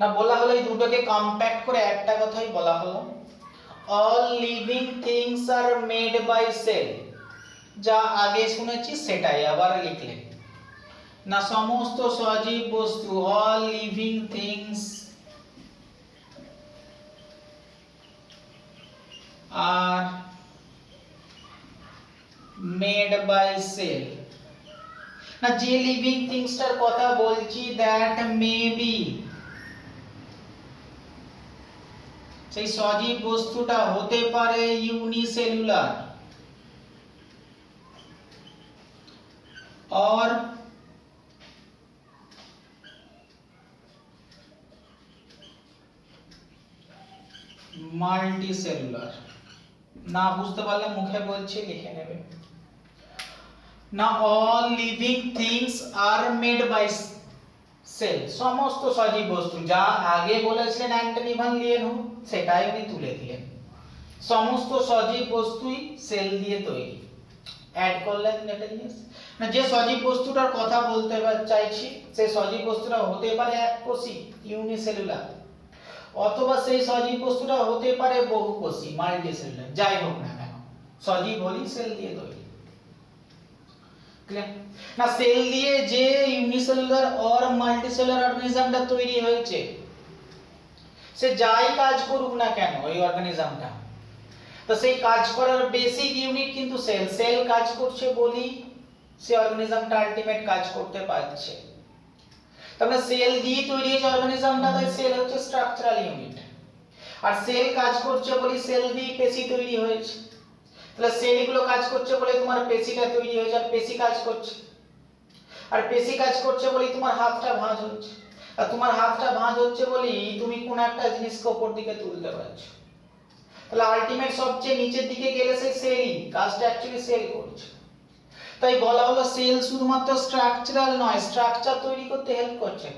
A: না, বলা হলো এই দুটোকে কম্প্যাক্ট করে একটা কথাই বলা হলো, all living things are made by sell. যা আগে শুনেছি সেটাই আবার লিখলেন না, সমস্ত সজীব বস্তু, all living things are made by sell. না, যে লিভিং থিংসটার কথা বলছি দ্যাট মে বি সেই সজীব বস্তুটা হতে পারে ইউনিসেলুলার और মাল্টিসেলুলার। না বুঝতে পারলে মুখে বলছি লিখে নেবে। না all living things are made by sell. সমস্ত সজীব বস্তু, যা আগে বলেছিলেন অ্যান্টনি ভান লিয়েনহুফ সেটাই উনি তুলে দিলেন। সমস্ত সজীব বস্তুই সেল দিয়ে তৈরি। অ্যাড করলেন এটা জিনিস না, যে সজীব বস্তুটার কথা বলতে চাইছি সেই সজীব বস্তুটা হতে পারে এককোষী ইউনিসেলুলার, অথবা সেই সজীব বস্তুটা হতে পারে বহুকোষী মাল্টিসেলুলার। যাই হোক না কেন সজীব হলেই সেল দিয়ে তৈরি। ক্লিয়ার না? সেল দিয়ে যে ইউনিসেলুলার অর মাল্টিসেলুলার অর্গানিজমটা তৈরি হয়েছে, সে যাই কাজ করুক না কেন ওই অর্গানিজমটা, তো সেই কাজ করার বেসিক ইউনিট কিন্তু সেল। সেল কাজ করছে বলি সে অর্গানিজমটা আলটিমেট কাজ করতে পারছে। তাহলে সেল দিয়ে তৈরি হয়েছে অর্গানিজমটা, তাই সেল হচ্ছে স্ট্রাকচারাল ইউনিট। আর সেল কাজ করছে বলি সেল দিয়ে পেশি তৈরি হয়েছে, তাহলে সেলগুলো কাজ করছে বলে তোমার পেশিটা তৈরি হয়েছে, আর পেশি কাজ করছে, আর পেশি কাজ করছে বলি তোমার হাতটা ভাঁজ হচ্ছে, আর তোমার হাতটা ভাঁজ হচ্ছে বলি তুমি কোন একটা জিনিসকে উপর দিকে তুলতে পারছো। তাহলে আলটিমেট সবচেয়ে নিচের দিকে গেলে সেই সেলই কাজটা অ্যাকচুয়ালি সেল করছে। তাই বলা হলো সেল শুধুমাত্র স্ট্রাকচারাল নয়, স্ট্রাকচার তৈরি করতে হেল্প করছে।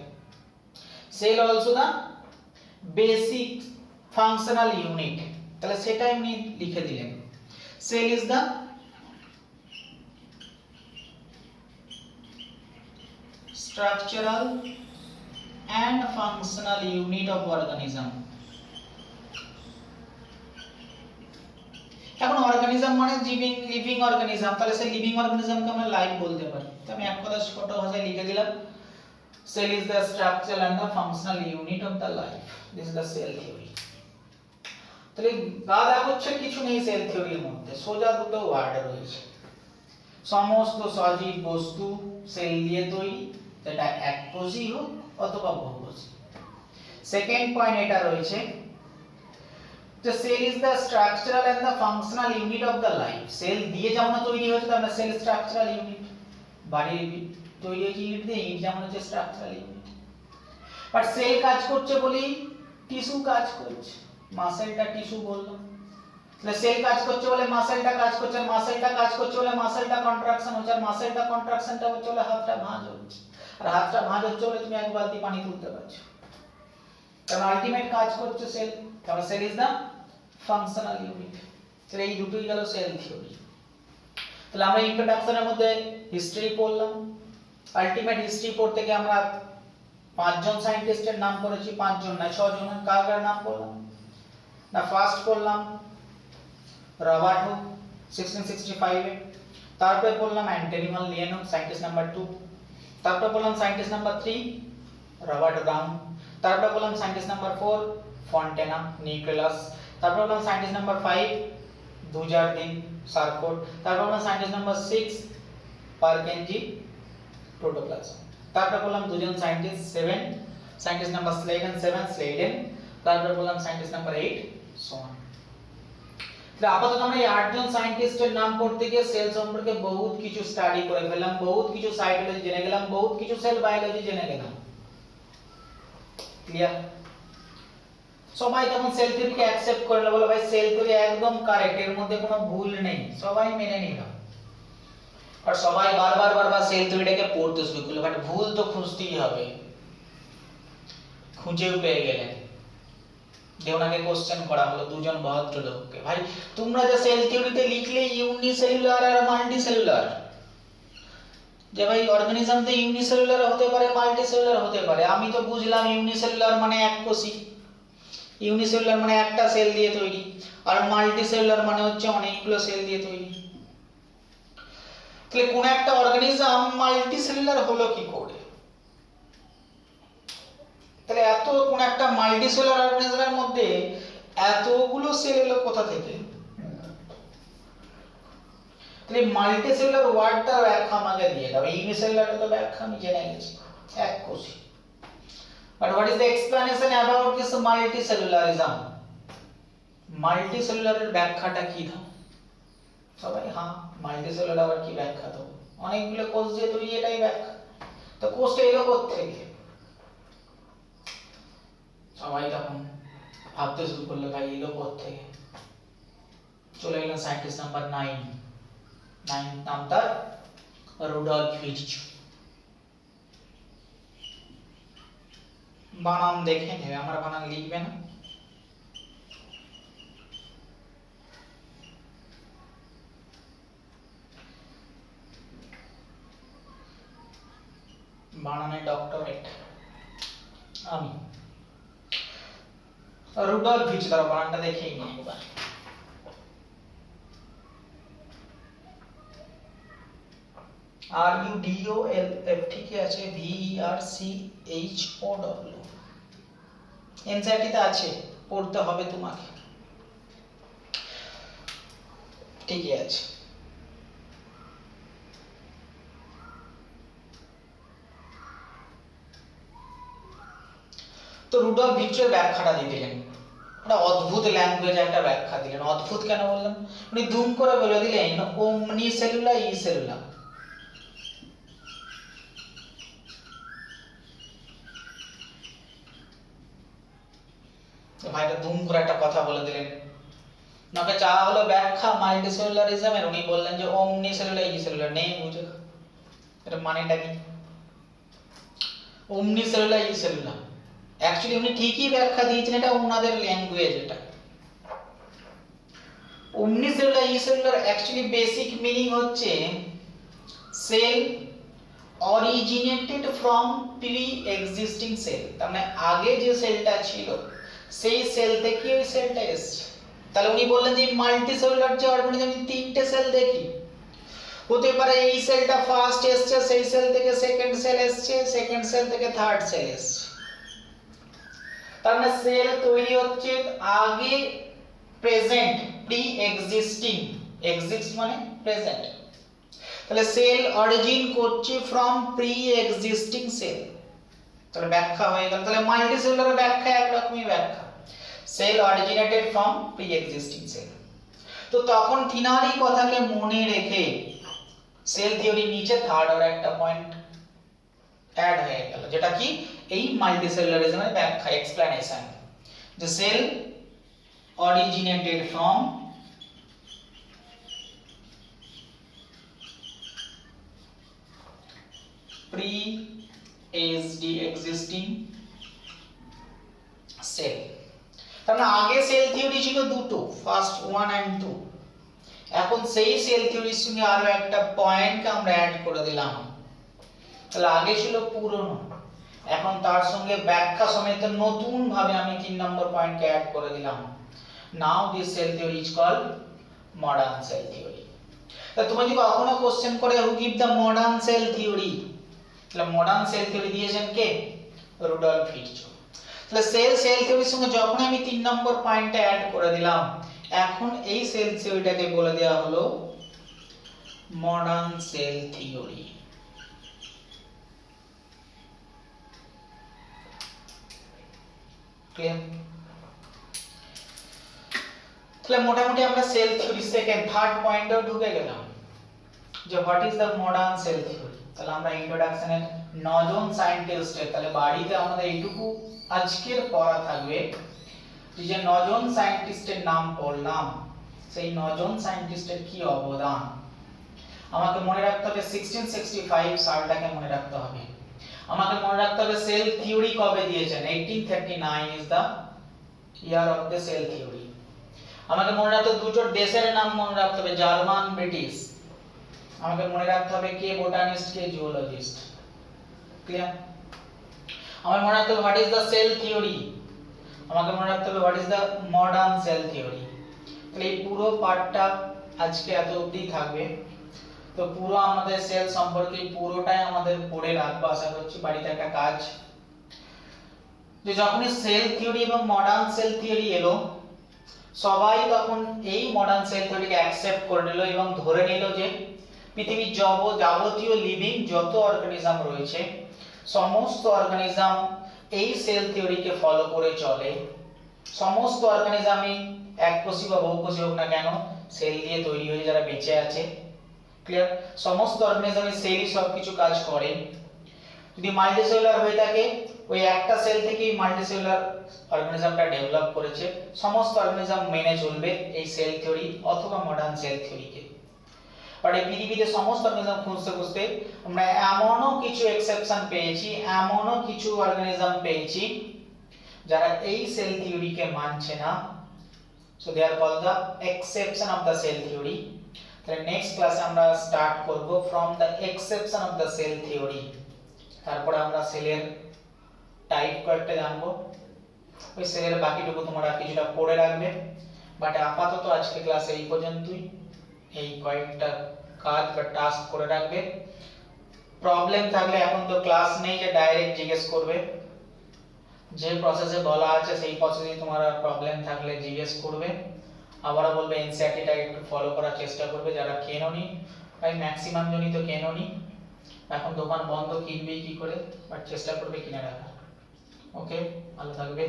A: Cell also the basic functional unit. তাহলে সেটাই উনি লিখে দিলেন, cell is the structural and functional unit of organism। এখন অর্গানিজম মানে লিভিং অর্গানিজম, তাহলে সেই লিভিং অর্গানিজমকে আমরা লাইফ বলতে পারি। তো আমি এক কথা ছোট ভাষায় লিখে দিলাম, cell is the structural and the functional unit of the life. This is the cell theory. তাহলে গাদা হচ্ছে কিছু নেই সেল থিওরির মধ্যে, সোজা দুটো ওয়ার্ড রয়েছে। সমস্ত সজীব বস্তু সেল দিয়ে তৈরি, সেটা এককোষী হোক অথবা বহুকোষী। সেকেন্ড পয়েন্ট এটা রয়েছে যে cell is the structural and the functional unit of the life. Cell দিয়ে যেমন তৈরি হয়েছে তার সেল স্ট্রাকচারাল ইউনিট, বাড়ির তৈরি হয়েছে ইট দিয়ে, ইট যেমন হচ্ছে স্ট্রাকচারাল ইউনিট। বাট সেল কাজ করছে বলি টিস্যু কাজ করছে, মাসেলটা টিস্যু বললাম। তাহলে সেল কাজ করছে বলে মাসেলটা কাজ করছে, আর মাসেলটা কাজ করছে বলে মাসেলটা কন্ট্রাকশন হচ্ছে, আর মাসেলটা কন্ট্রাকশনটা হচ্ছে বলে হাতটা ভাঁজ হচ্ছে, আর হাতটা ভাঁজ হচ্ছে বলে তুমি এক বালতি পানি তুলতে পারছো। কারণ আলটিমেট কাজ করছে সেল। তাহলে cell is the functional unit. তাহলে এই দুটোই গেল সেল থিওরি। তাহলে আমরা ইন্ট্রোডাকশনের মধ্যে হিস্ট্রি পড়লাম। আলটিমেট হিস্ট্রি পড়তে গিয়ে আমরা 5 জন সায়েন্টিস্টের নাম পড়েছি, 5 জন না 6 জন। কার কার নাম পড়লাম না? ফার্স্ট পড়লাম রবার্ট হুক 1665 এ, তারপরে পড়লাম অ্যান্টনি ভান লিয়েনহুফ সায়েন্টিস্ট নাম্বার 2, তারপরে পড়লাম সায়েন্টিস্ট নাম্বার 3 রবার্ট ব্রাউন, তারপরে বললাম সায়েন্টিস্ট নাম্বার 4 ফন্টেনা নিকোলাস, তারপরে বললাম সায়েন্টিস্ট নাম্বার 5 দুজারদিন সারকোট, তারপরে বললাম সায়েন্টিস্ট নাম্বার 6 পারকেনজি প্রোটোপ্লাজম, তারপরে বললাম দুজন সায়েন্টিস্ট 7 সায়েন্টিস্ট নাম্বার 7 স্লেডেন, তারপরে বললাম সায়েন্টিস্ট নাম্বার 8 সোয়ান। তাহলে আপাতত আমরা এই 8 জন সায়েন্টিস্টের নাম পড়তে গিয়ে সেল সম্পর্কে বহুত কিছু স্টাডি করে ফেললাম, বহুত কিছু সাইটোলজি জেনে গেলাম, বহুত কিছু সেল বায়োলজি জেনে গেলাম। ক্লিয়ার? সবাই তখন সেল থিওরিকে অ্যাকসেপ্ট করে নিল, বলে ভাই সেল থিওরি একদম কারেক্ট, এর মধ্যে কোনো ভুল নেই, সবাই মেনে নিল। আর সবাই বারবার সেল থিওরিটাকে পড়তে শুরু করলো, বাট ভুল তো খুঁজতেই হবে। খুঁজেও পেয়ে গেলেন। দেওনাকে কোশ্চেন করা হলো দুজন ভদ্রলোককে, ভাই তোমরা যে সেল থিওরিতে লিখলে ইউনিসেলুলার আর মাল্টিসেলুলার, যে ভাই অর্গানিজম তো ইউনিসেলুলার হতে পারে মাল্টিসেলুলার হতে পারে, আমি তো বুঝলাম ইউনিসেলুলার মানে এককোষী, ইউনিসেলুলার মানে একটা সেল দিয়ে তৈরি, আর মাল্টিসেলুলার মানে হচ্ছে অনেকগুলো সেল দিয়ে তৈরি। তাহলে কোন একটা অর্গানিজম মাল্টিসেলুলার হলো কি করে? তাহলে এত কোন একটা মাল্টিসেলুলার অর্গানিজমের মধ্যে এতগুলো সেল এলো কোথা থেকে? তাহলে মাল্টিসেলুলার ওয়ার্ডটা ব্যাখ্যা আমাকে দিয়ে দাও। ইউনিসেলুলার তো ব্যাখ্যা আমি জেনে গেছি, এককোষী। But what is the explanation about this multicellularism? মাল্টিসেলুলারের ব্যাখ্যাটা কি দাও সবাই? হ্যাঁ, মাল্টিসেলুলার আবার কি ব্যাখ্যা দাও? অনেকগুলো কোষ দিয়ে তৈরি, এটাই ব্যাখ্যা। তো কোষটা এলো কোত্থেকে? সবাই তখন ভাবতে শুরু করলো ভাই এলো কোত্থেকে। চলে গেলেন সায়েন্টিস্ট নাম্বার 9 নাম তার রুডলফ ভির্চু। বানান দেখে নেবে, আমার বানান লিখবে না। বানানে ডক্টরেট আমি। রুডলফ ভির্চু, তার বানানটা দেখেই নিই একবার। RUDOLF ঠিকই আছে, VERCHOW এনসিইআরটিতে আছে, পড়তে হবে তোমাকে, ঠিকই আছে। তো রুডলফ ভির্চুর ব্যাখ্যাটা দিয়ে দিলেন, একটা অদ্ভুত ল্যাঙ্গুয়েজ একটা ব্যাখ্যা দিলেন। অদ্ভুত কেন বললাম? উনি দুম করে বলে দিলেন ওমনি সেলুলা ই সেলুলা। ভাইটা দুম করে একটা কথা বলে দিলেন। নাকি চাওয়া হলো ব্যাখ্যা মাল্টিসেলুলারিজমের, উনি বললেন যে ওমনি সেলুলা ই সেলুলা। নেই বুঝে এটা মানেটা কি? ওমনি সেলুলা ই সেলুলা অ্যাকচুয়ালি উনি ঠিকই ব্যাখ্যা দিয়েছেন, এটা ওনাদের ল্যাঙ্গুয়েজ। এটা omnicellular unicellular actually basic meaning হচ্ছে cell originated from pre existing cell. তার মানে আগে যে সেলটা ছিল সেই সেল থেকে ওই সেলটা এসেছে। তাহলে উনি বললেন যে মাল্টিসেলুলার যে অর্গানিজম, তিনটে সেল দেখি, হতে পারে এই সেলটা ফার্স্ট এসেছে, সেই সেল থেকে সেকেন্ড সেল এসেছে, সেকেন্ড সেল থেকে থার্ড সেল এসেছে। তার মানে সেল তৈরি হচ্ছে আগে প্রেজেন্ট, প্রি এক্সিস্টিং, এক্সিস্ট মানে প্রেজেন্ট। তাহলে সেল অরিজিন করছে ফ্রম প্রি এক্সিস্টিং সেল। তাহলে ব্যাখ্যা হয়ে গেল। তাহলে মাল্টিসেলুলার ব্যাখ্যা একরকমই ব্যাখ্যা, cell originated from pre existing cell. তো তখন থিনারি কথাকে মনে রেখে সেল থিওরির নিচে থার্ড আর একটা পয়েন্ট অ্যাড হয়ে গেল, যেটা কি এই মাল্টিসেলুলারিজমের ব্যাখ্যা, এক্সপ্লেনেশন, যে sell originated from pre-existing cell। তার মানে আগে সেল থিওরি ছিল দুটো, ফার্স্ট 1 and 2। এখন সেই সেল থিওরির সঙ্গে আরো একটা পয়েন্টকে আমরা অ্যাড করে দিলাম। তাহলে আগে ছিল পুরনো, এখন তার সঙ্গে ব্যাখ্যা সমেত নতুন ভাবে আমি 3 নম্বর পয়েন্টকে অ্যাড করে দিলাম। Now this cell theory is called modern cell theory। তা তুমি যদি কখনো কোশ্চেন করে who give the modern cell theory, তাহলে মডার্ন সেল থিওরি দিয়েছেন কে? রুডলফ ভির্চু। তাহলে সেল থিওরির সঙ্গে যখন আমি 3 নম্বর পয়েন্টটা অ্যাড করে দিলাম, এখন এই সেল থিওরিটাকে বলে দেওয়া হলো মডার্ন সেল থিওরি। ক্লিয়ার? তাহলে মোটামুটি আমরা সেল থিওরি সেকেন্ড থার্ড পয়েন্টেও ঢুকে গেলাম যে what is the modern cell theory. তাহলে আমরা ইন্ট্রোডাকশনের 9 জন সায়েন্টিস্টের, তাহলে বাড়িতে আমাদের এইটুকু আজকের পড়া থাকবে যে 9 জন সায়েন্টিস্টের নাম পড়লাম, সেই 9 জন সায়েন্টিস্টের কি অবদান আমাকে মনে রাখতে হবে। 1665 সালটাকে মনে রাখতে হবে। আমাকে মনে রাখতে হবে সেল থিওরি কবে দিয়েছেন, 1839 is the year of the cell theory. আমাকে মনে রাখতে হবে দুটো দেশের নাম মনে রাখতে হবে, জার্মান ব্রিটিশ। আমাকে মনে রাখতে হবে কে বোটানিস্ট কে জুওলজিস্ট। ক্লিয়ার? আমার মনে রাখতে হবে what is the cell theory. আমাকে মনে রাখতে হবে what is the modern cell theory. তাহলে এই পুরো পার্টটা আজকে এত অবধি থাকবে। তো পুরো আমাদের সেল সম্পর্কে পুরোটাই আমাদের পড়ে রাখবো, আশা করছি বাড়িতে একটা কাজ। যে যখনই সেল থিওরি এবং মডার্ন সেল থিওরি এলো, সবাই তখন এই মডার্ন সেল থিওরিকে অ্যাকসেপ্ট করে নিল এবং ধরে নিল যে পৃথিবীর যাবতীয় লিভিং যত অর্গানিজম রয়েছে সমস্ত অর্গানিজম এই সেল থিওরিকে ফলো করে চলে। সমস্ত অর্গানিজমই এককোষী বা বহুকোষী হোক না কেন সেল দিয়ে তৈরি হয়ে যারা বেঁচে আছে। ক্লিয়ার? সমস্ত অর্গানিজমে সেলই সবকিছু কাজ করে। যদি মাল্টিসেলুলার হয়ে থাকে ওই একটা সেল থেকেই মাল্টিসেলুলার অর্গানিজমটা ডেভেলপ করেছে। সমস্ত অর্গানিজম মেনে চলবে এই সেল থিওরি অথবা মডার্ন সেল থিওরিকে। বাট এই পৃথিবীতে সমস্ত অর্গানিজম খুঁজতে খুঁজতে আমরা এমনও কিছু এক্সেপশন পেয়েছি, এমনও কিছু অর্গানিজম পেয়েছি যারা এই সেল থিওরিকে মানছে না। So they are called the exception of the cell theory. তাহলে নেক্সট ক্লাসে আমরা স্টার্ট করব from the exception of the cell theory. তারপরে আমরা সেলের টাইপ কয়েকটা জানবো। ওই সেলের বাকিটুকু তোমরা কিছুটা পড়ে রাখবে। বাট আপাতত আজকে ক্লাসে এই পর্যন্তই। এই কয়েকটা কাজ বা টাস্ক করে রাখবে। প্রবলেম থাকলে এখন তো ক্লাস নেই যে ডাইরেক্ট জিজ্ঞেস করবে, যে প্রসেসে বলা আছে সেই প্রসেসে তোমার প্রবলেম থাকলে জিজ্ঞেস করবে। আবারও বলবে এনসিইআরটিটা একটু ফলো করার চেষ্টা করবে যারা কেননি, ভাই ম্যাক্সিমাম জনই তো কেননি। এখন দোকান বন্ধ, কিনবে কি করে, বাট চেষ্টা করবে কিনে রাখার। ওকে, ভালো থাকবে।